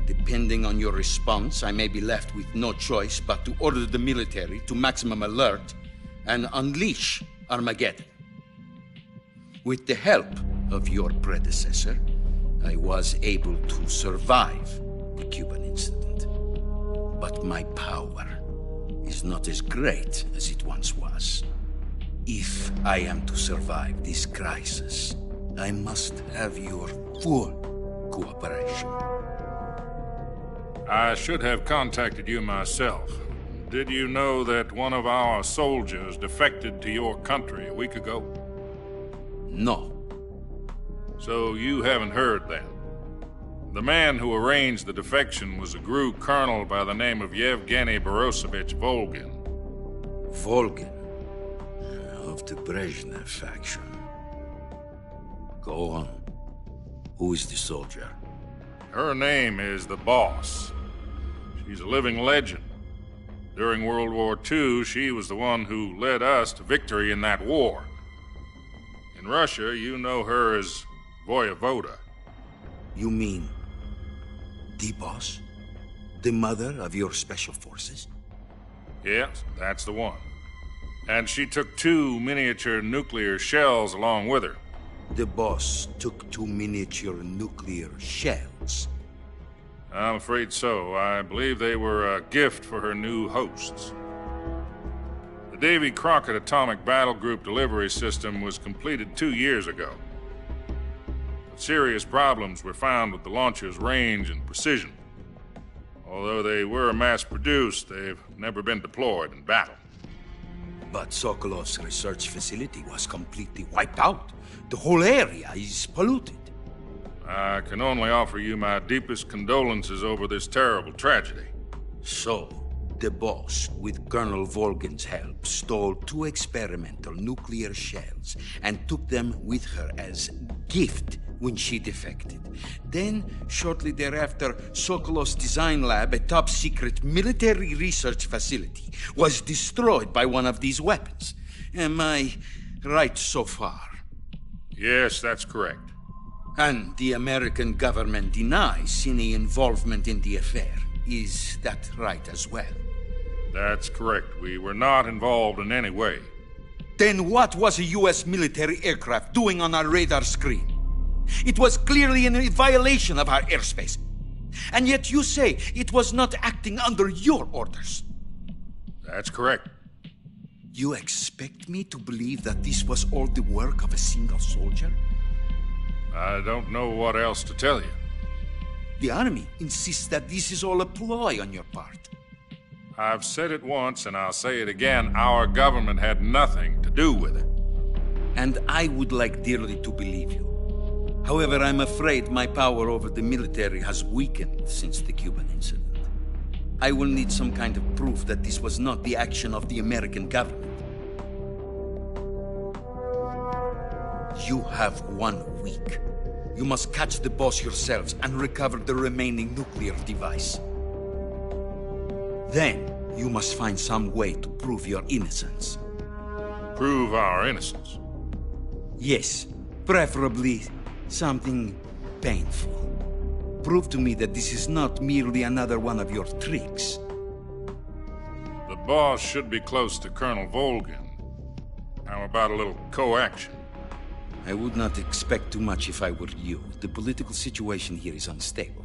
Depending on your response, I may be left with no choice but to order the military to maximum alert and unleash Armageddon. With the help of your predecessor, I was able to survive the Cuban incident. But my power is not as great as it once was. If I am to survive this crisis, I must have your full cooperation. I should have contacted you myself. Did you know that one of our soldiers defected to your country a week ago? No. So you haven't heard then. The man who arranged the defection was a GRU colonel by the name of Yevgeny Borosovich Volgin. Volgin? Of the Brezhnev faction. Go on. Who is the soldier? Her name is the Boss. She's a living legend. During World War II, she was the one who led us to victory in that war. In Russia, you know her as Voyevoda. You mean the Boss? The mother of your special forces? Yes, that's the one. And she took 2 miniature nuclear shells along with her. The Boss took 2 miniature nuclear shells? I'm afraid so. I believe they were a gift for her new hosts. The Davy Crockett Atomic Battle Group delivery system was completed 2 years ago. But serious problems were found with the launcher's range and precision. Although they were mass-produced, they've never been deployed in battle. But Sokolov's research facility was completely wiped out. The whole area is polluted. I can only offer you my deepest condolences over this terrible tragedy. So, the boss, with Colonel Volgin's help, stole 2 experimental nuclear shells and took them with her as gift when she defected. Then, shortly thereafter, Sokolov's design lab, a top-secret military research facility, was destroyed by one of these weapons. Am I right so far? Yes, that's correct. And the American government denies any involvement in the affair. Is that right as well? That's correct. We were not involved in any way. Then what was a U.S. military aircraft doing on our radar screen? It was clearly in violation of our airspace. And yet you say it was not acting under your orders. That's correct. You expect me to believe that this was all the work of a single soldier? I don't know what else to tell you. The Army insists that this is all a ploy on your part. I've said it once and I'll say it again. Our government had nothing to do with it. And I would like dearly to believe you. However, I'm afraid my power over the military has weakened since the Cuban incident. I will need some kind of proof that this was not the action of the American government. You have 1 week. You must catch the boss yourselves and recover the remaining nuclear device. Then, you must find some way to prove your innocence. Prove our innocence? Yes, preferably something painful. Prove to me that this is not merely another one of your tricks. The boss should be close to Colonel Volgin. How about a little co-action? I would not expect too much if I were you. The political situation here is unstable.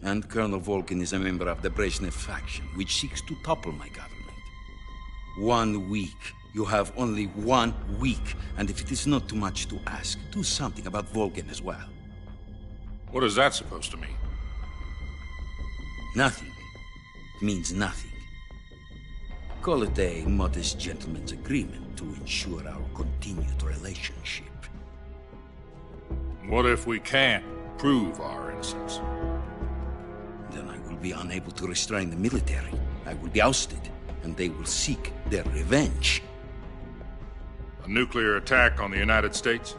And Colonel Volgin is a member of the Brezhnev faction, which seeks to topple my government. 1 week. You have only 1 week. And if it is not too much to ask, do something about Volgin as well. What is that supposed to mean? Nothing. It means nothing. Call it a modest gentleman's agreement to ensure our continued relationship. What if we can't prove our innocence? Then I will be unable to restrain the military. I will be ousted, and they will seek their revenge. A nuclear attack on the United States?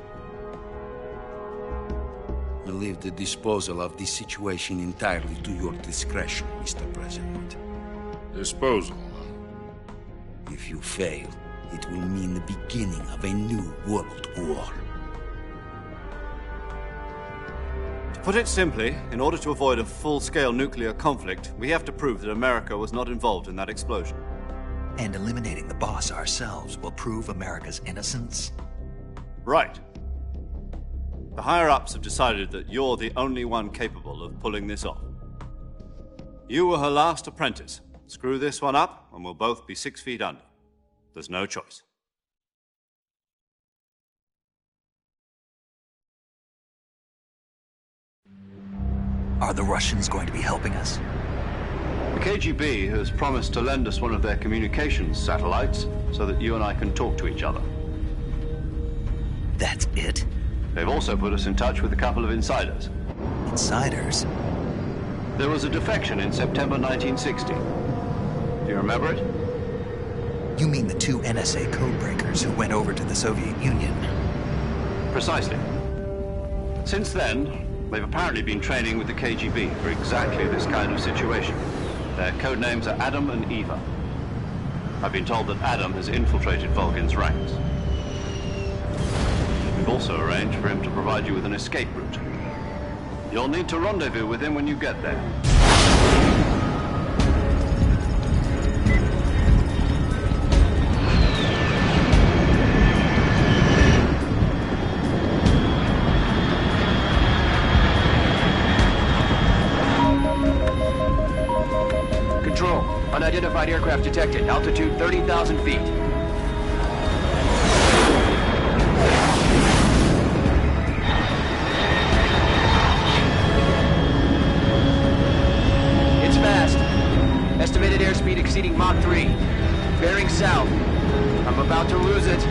I leave the disposal of this situation entirely to your discretion, Mr. President. Disposal? If you fail, it will mean the beginning of a new world war. To put it simply, in order to avoid a full-scale nuclear conflict, we have to prove that America was not involved in that explosion. And eliminating the boss ourselves will prove America's innocence? Right. The higher-ups have decided that you're the only one capable of pulling this off. You were her last apprentice. Screw this one up, and we'll both be 6 feet under. There's no choice. Are the Russians going to be helping us? The KGB has promised to lend us one of their communications satellites so that you and I can talk to each other. That's it? They've also put us in touch with a couple of insiders. Insiders? There was a defection in September 1960. Do you remember it? You mean the 2 NSA codebreakers who went over to the Soviet Union? Precisely. Since then, they've apparently been training with the KGB for exactly this kind of situation. Their code names are Adam and Eva. I've been told that Adam has infiltrated Volgin's ranks. We've also arranged for him to provide you with an escape route. You'll need to rendezvous with him when you get there. Control, unidentified aircraft detected. Altitude 30,000 feet. It's fast. Estimated airspeed exceeding Mach 3. Bearing south. I'm about to lose it.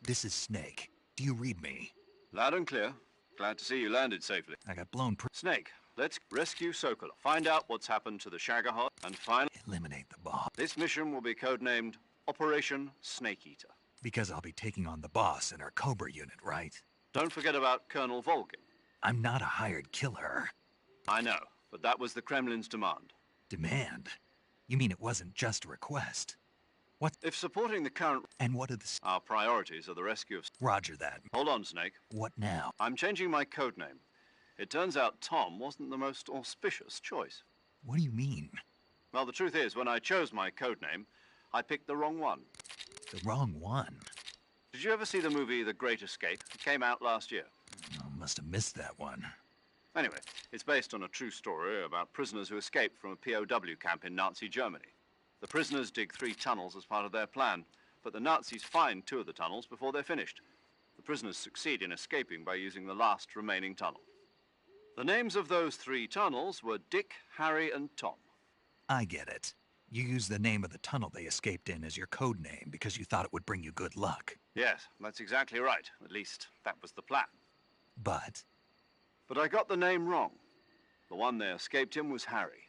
This is Snake. Do you read me? Loud and clear. Glad to see you landed safely. I got blown Snake, let's rescue Sokolov. Find out what's happened to the Shagohod, and finally eliminate the boss. This mission will be codenamed Operation Snake Eater. Because I'll be taking on the boss in our Cobra unit, right? Don't forget about Colonel Volgin. I'm not a hired killer. I know, but that was the Kremlin's demand. Demand? You mean it wasn't just a request? What? If supporting the current... And what are the... Our priorities are the rescue of... Roger that. Hold on, Snake. What now? I'm changing my codename. It turns out Tom wasn't the most auspicious choice. What do you mean? Well, the truth is, when I chose my codename, I picked the wrong one. The wrong one? Did you ever see the movie The Great Escape? It came out last year. Oh, must have missed that one. Anyway, it's based on a true story about prisoners who escaped from a POW camp in Nazi Germany. The prisoners dig 3 tunnels as part of their plan, but the Nazis find 2 of the tunnels before they're finished. The prisoners succeed in escaping by using the last remaining tunnel. The names of those 3 tunnels were Dick, Harry, and Tom. I get it. You used the name of the tunnel they escaped in as your code name because you thought it would bring you good luck. Yes, that's exactly right. At least, that was the plan. But I got the name wrong. The one they escaped in was Harry.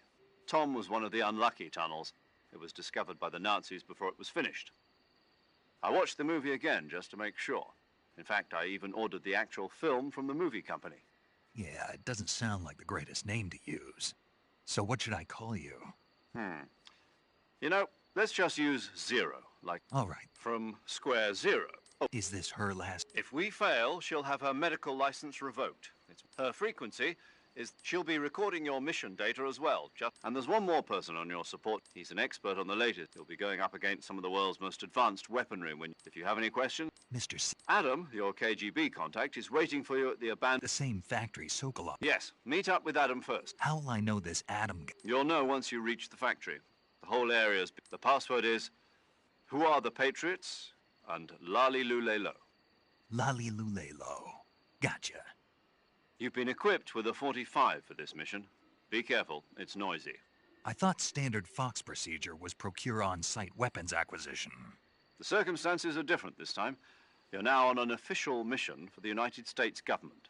Tom was one of the unlucky tunnels. It was discovered by the Nazis before it was finished. I watched the movie again just to make sure. In fact, I even ordered the actual film from the movie company. Yeah, it doesn't sound like the greatest name to use. So what should I call you? You know, let's just use Zero, like... All right. From Square Zero. Oh. Is this her last... If we fail, she'll have her medical license revoked. Her frequency is she'll be recording your mission data as well. And there's one more person on your support. He's an expert on the latest. He'll be going up against some of the world's most advanced weaponry. If you have any questions... Mr. Adam, your KGB contact, is waiting for you at the abandoned... The same factory, Sokolov. Yes, meet up with Adam first. How will I know this Adam... You'll know once you reach the factory. The whole area's... The password is... Who are the Patriots? And Lali Lulelo. Lali Lulelo. Gotcha. You've been equipped with a 45 for this mission. Be careful, it's noisy. I thought standard Fox procedure was procure on-site weapons acquisition. The circumstances are different this time. You're now on an official mission for the United States government.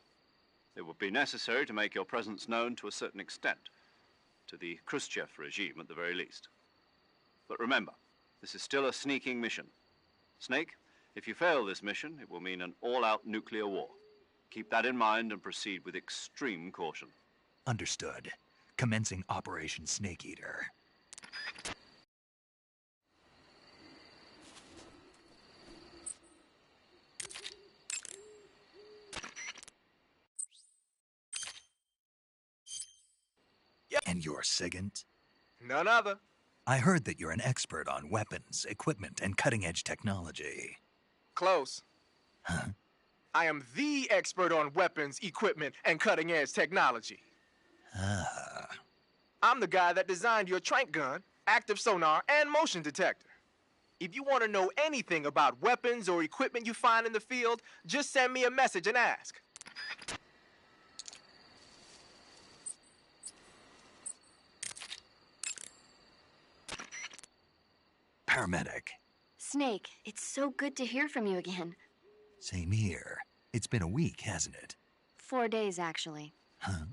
It would be necessary to make your presence known to a certain extent. To the Khrushchev regime, at the very least. But remember, this is still a sneaking mission. Snake, if you fail this mission, it will mean an all-out nuclear war. Keep that in mind and proceed with extreme caution. Understood. Commencing Operation Snake Eater. And you're SIGINT? None other. I heard that you're an expert on weapons, equipment, and cutting-edge technology. Close. Huh? I am the expert on weapons, equipment, and cutting-edge technology. Ah. I'm the guy that designed your trank gun, active sonar, and motion detector. If you want to know anything about weapons or equipment you find in the field, just send me a message and ask. Paramedic. Snake, it's so good to hear from you again. Same here. It's been a week, hasn't it? 4 days, actually. Huh?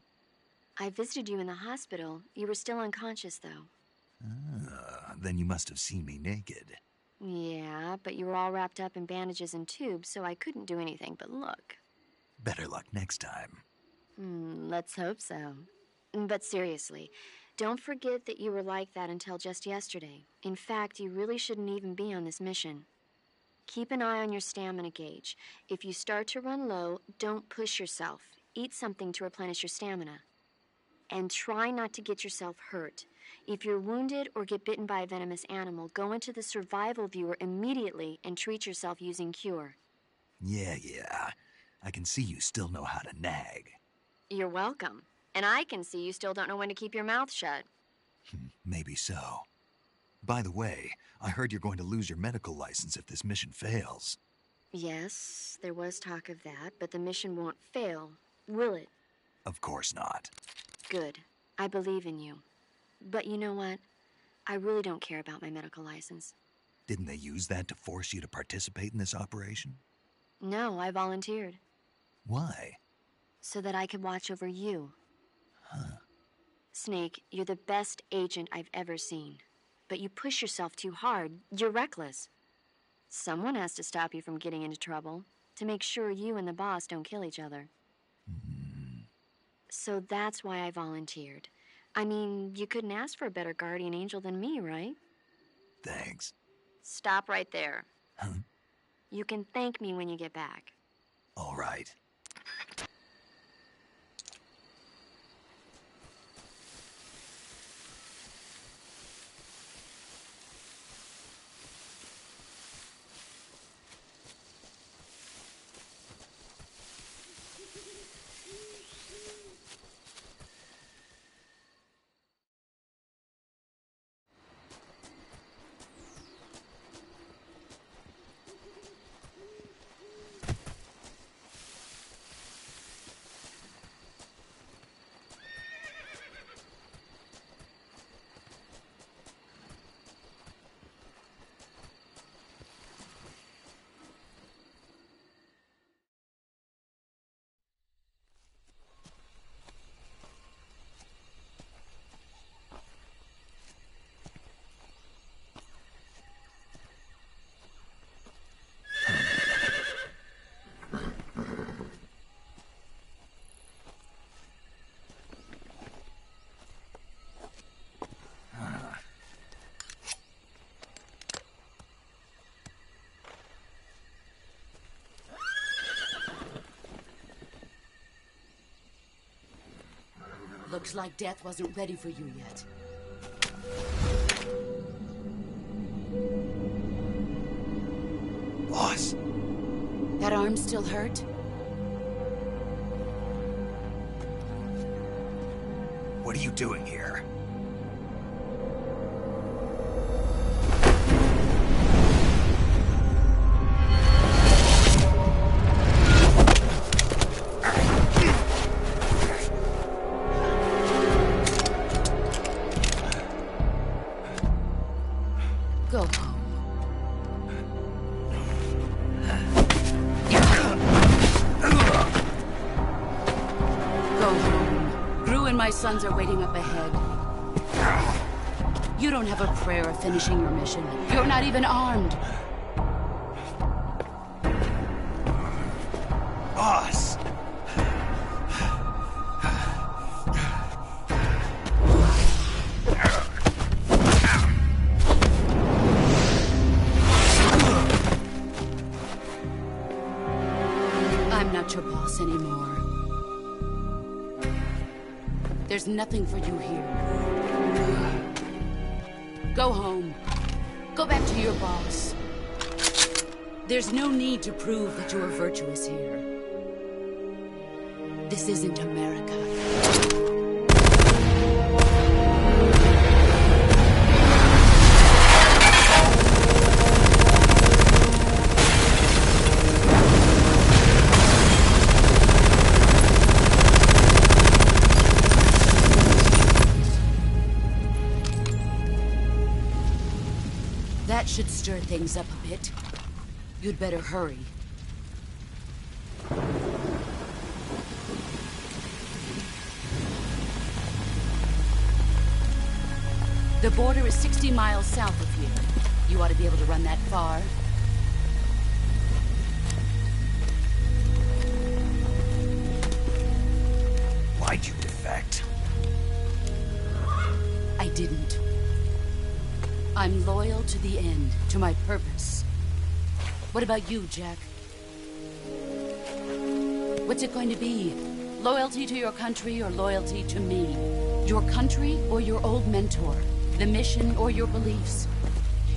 I visited you in the hospital. You were still unconscious, though. Then you must have seen me naked. Yeah, but you were all wrapped up in bandages and tubes, so I couldn't do anything but look. Better luck next time. Let's hope so. But seriously, don't forget that you were like that until just yesterday. In fact, you really shouldn't even be on this mission. Keep an eye on your stamina gauge. If you start to run low, don't push yourself. Eat something to replenish your stamina. And try not to get yourself hurt. If you're wounded or get bitten by a venomous animal, go into the survival viewer immediately and treat yourself using Cure. Yeah. I can see you still know how to nag. You're welcome. And I can see you still don't know when to keep your mouth shut. Maybe so. By the way, I heard you're going to lose your medical license if this mission fails. Yes, there was talk of that, but the mission won't fail, will it? Of course not. Good. I believe in you. But you know what? I really don't care about my medical license. Didn't they use that to force you to participate in this operation? No, I volunteered. Why? So that I could watch over you. Snake, you're the best agent I've ever seen. But you push yourself too hard. You're reckless. Someone has to stop you from getting into trouble, to make sure you and the boss don't kill each other. So that's why I volunteered. I mean, you couldn't ask for a better guardian angel than me, right? Thanks. Stop right there. You can thank me when you get back. All right. Looks like death wasn't ready for you yet. Boss. That arm still hurt? What are you doing here? Go home. Go home. Gru and my sons are waiting up ahead. You don't have a prayer of finishing your mission. You're not even armed. Boss! I'm not your boss anymore. There's nothing for you here. Go home. Go back to your boss. There's no need to prove that you are virtuous here. This isn't America. That should stir things up a bit. You'd better hurry. The border is 60 miles south of here. You ought to be able to run that far. Why'd you defect? I didn't. I'm loyal to the end, to my purpose. What about you, Jack? What's it going to be? Loyalty to your country or loyalty to me? Your country or your old mentor? The mission or your beliefs?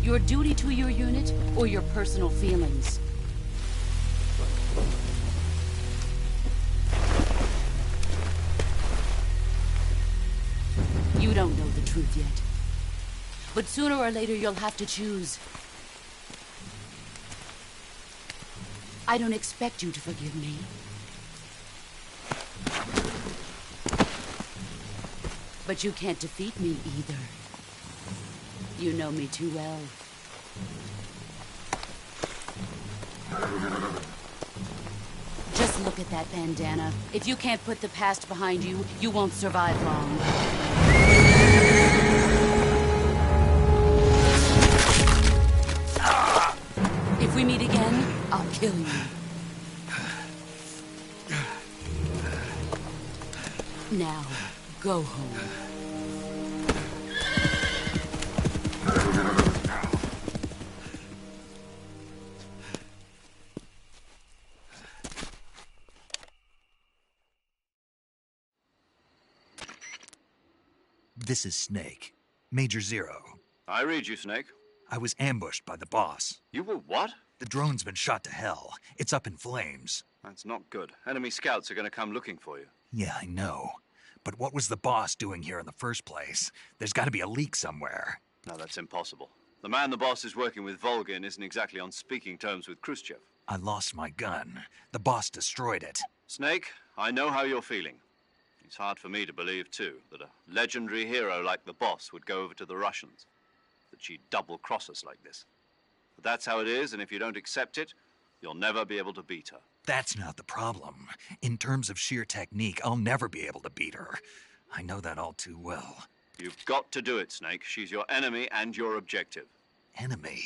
Your duty to your unit or your personal feelings? You don't know the truth yet. But sooner or later, you'll have to choose. I don't expect you to forgive me. But you can't defeat me either. You know me too well. Just look at that bandana. If you can't put the past behind you, you won't survive long. If we meet again, I'll kill you. Now, go home. This is Snake. Major Zero. I read you, Snake. I was ambushed by the boss. You were what? The drone's been shot to hell. It's up in flames. That's not good. Enemy scouts are going to come looking for you. Yeah, I know. But what was the boss doing here in the first place? There's got to be a leak somewhere. No, that's impossible. The man the boss is working with, Volgin, isn't exactly on speaking terms with Khrushchev. I lost my gun. The boss destroyed it. Snake, I know how you're feeling. It's hard for me to believe, too, that a legendary hero like the boss would go over to the Russians. That she'd double-cross us like this. But that's how it is, and if you don't accept it, you'll never be able to beat her. That's not the problem. In terms of sheer technique, I'll never be able to beat her. I know that all too well. You've got to do it, Snake. She's your enemy and your objective. Enemy?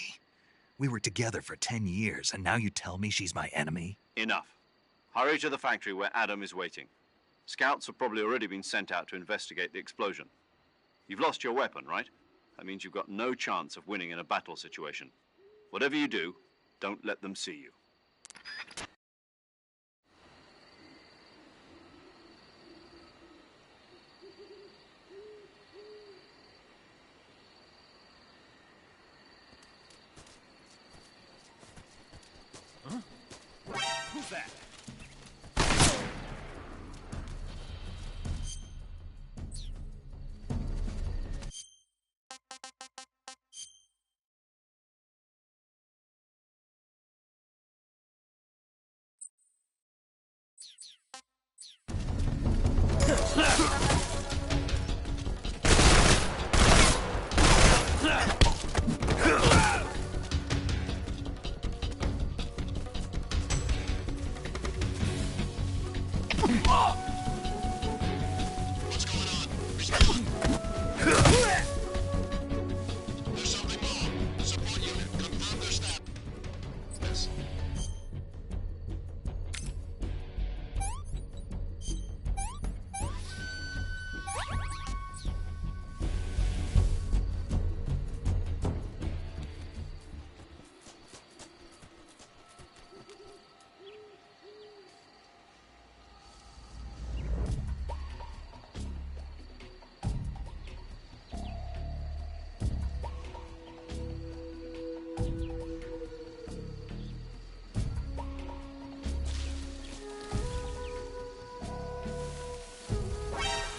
We were together for 10 years, and now you tell me she's my enemy? Enough. Hurry to the factory where Adam is waiting. Scouts have probably already been sent out to investigate the explosion. You've lost your weapon, right? That means you've got no chance of winning in a battle situation. Whatever you do, don't let them see you. Huh? Who's that?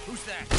Who's that?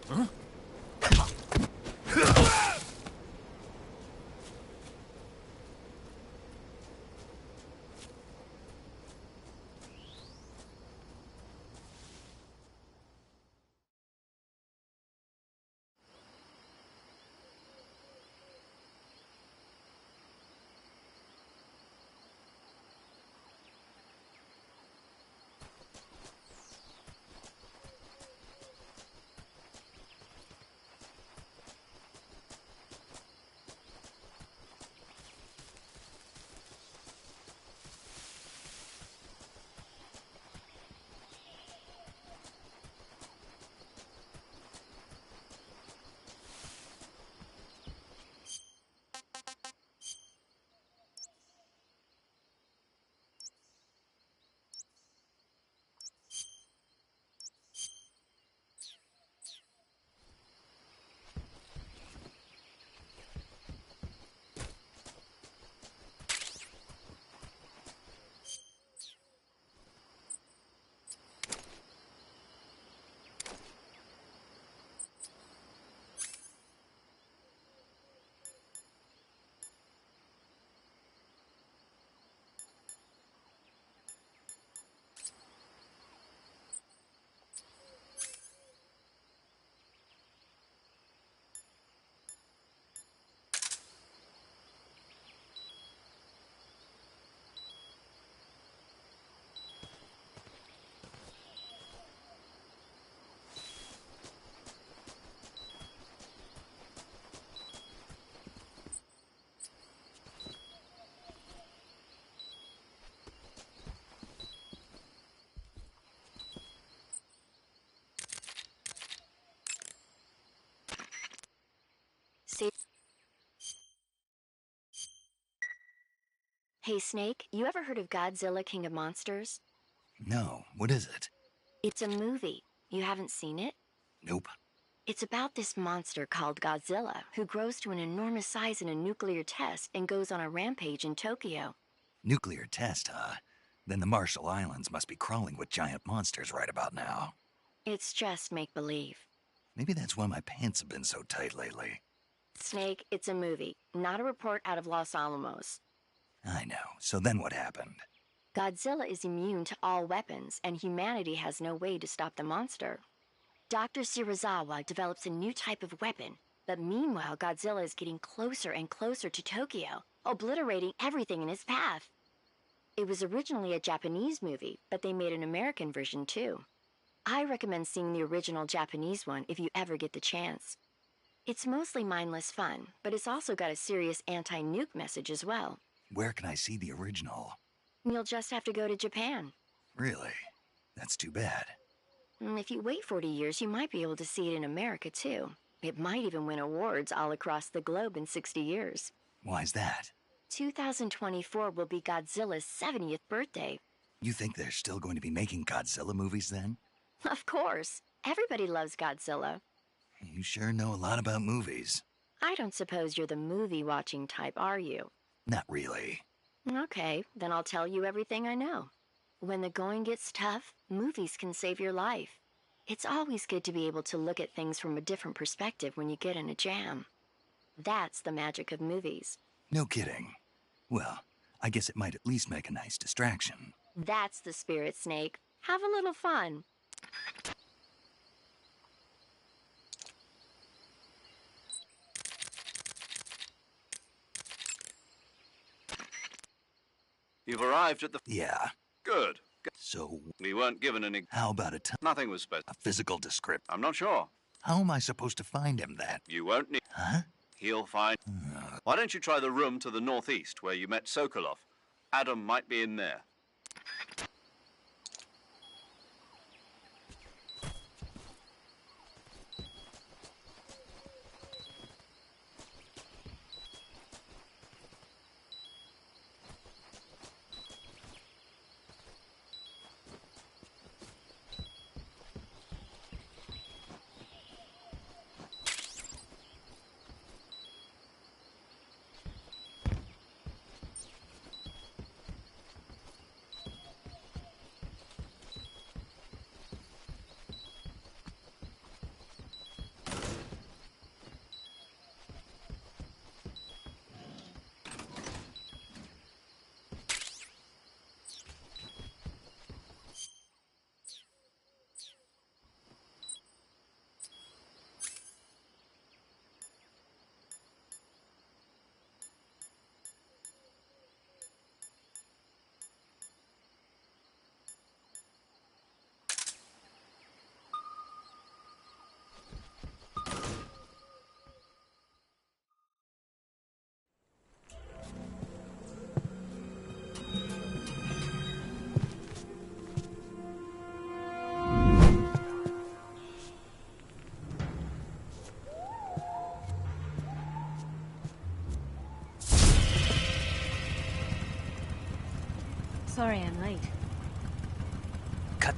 Huh? See? Hey, Snake, you ever heard of Godzilla King of Monsters? No, what is it? It's a movie. You haven't seen it? Nope. It's about this monster called Godzilla, who grows to an enormous size in a nuclear test and goes on a rampage in Tokyo. Nuclear test, huh? Then the Marshall Islands must be crawling with giant monsters right about now. It's just make-believe. Maybe that's why my pants have been so tight lately. Snake, it's a movie, not a report out of Los Alamos. I know. So then what happened? Godzilla is immune to all weapons, and humanity has no way to stop the monster. Dr. Shirazawa develops a new type of weapon, but meanwhile Godzilla is getting closer and closer to Tokyo, obliterating everything in his path. It was originally a Japanese movie, but they made an American version too. I recommend seeing the original Japanese one if you ever get the chance. It's mostly mindless fun, but it's also got a serious anti-nuke message as well. Where can I see the original? You'll just have to go to Japan. Really? That's too bad. If you wait 40 years, you might be able to see it in America too. It might even win awards all across the globe in 60 years. Why's that? 2024 will be Godzilla's 70th birthday. You think they're still going to be making Godzilla movies then? Of course. Everybody loves Godzilla. You sure know a lot about movies. I don't suppose you're the movie-watching type, are you? Not really. Okay, then I'll tell you everything I know. When the going gets tough, movies can save your life. It's always good to be able to look at things from a different perspective when you get in a jam. That's the magic of movies. No kidding. Well, I guess it might at least make a nice distraction. That's the spirit, Snake. Have a little fun. You've arrived at the... Yeah. Good. So... We weren't given any... How about Nothing was special. a physical description? I'm not sure. How am I supposed to find him then? You won't need... Huh? He'll find... Why don't you try the room to the northeast where you met Sokolov? Adam might be in there.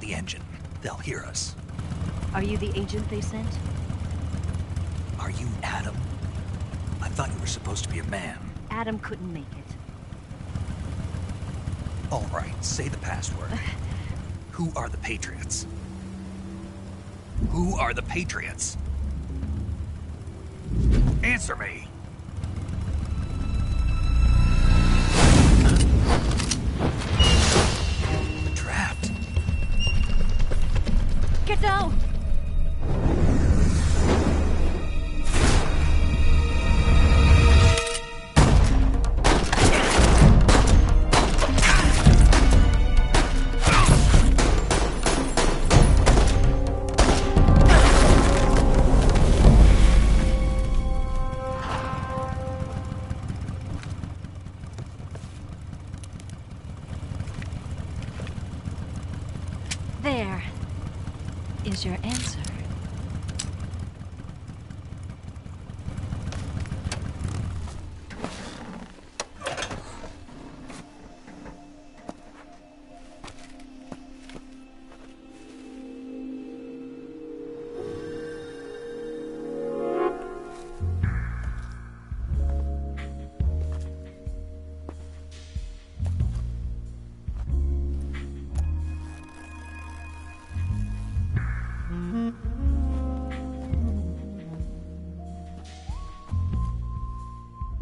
the engine. They'll hear us. Are you the agent they sent? Are you Adam? I thought you were supposed to be a man. Adam couldn't make it. All right, say the password. Who are the Patriots? Who are the Patriots? Answer me! The draft. Get down! There is your answer.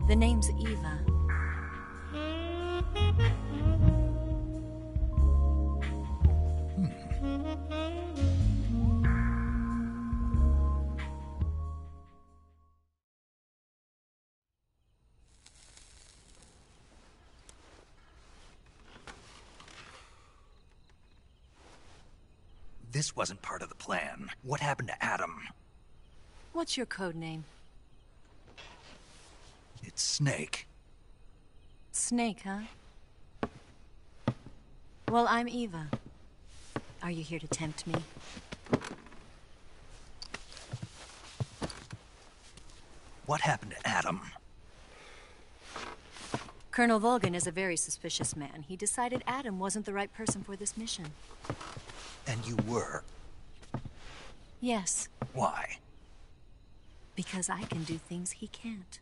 The name's Eva. This wasn't part of the plan. What happened to Adam? What's your code name? It's Snake. Snake, huh? Well, I'm Eva. Are you here to tempt me? What happened to Adam? Colonel Volgin is a very suspicious man. He decided Adam wasn't the right person for this mission. And you were? Yes. Why? Because I can do things he can't.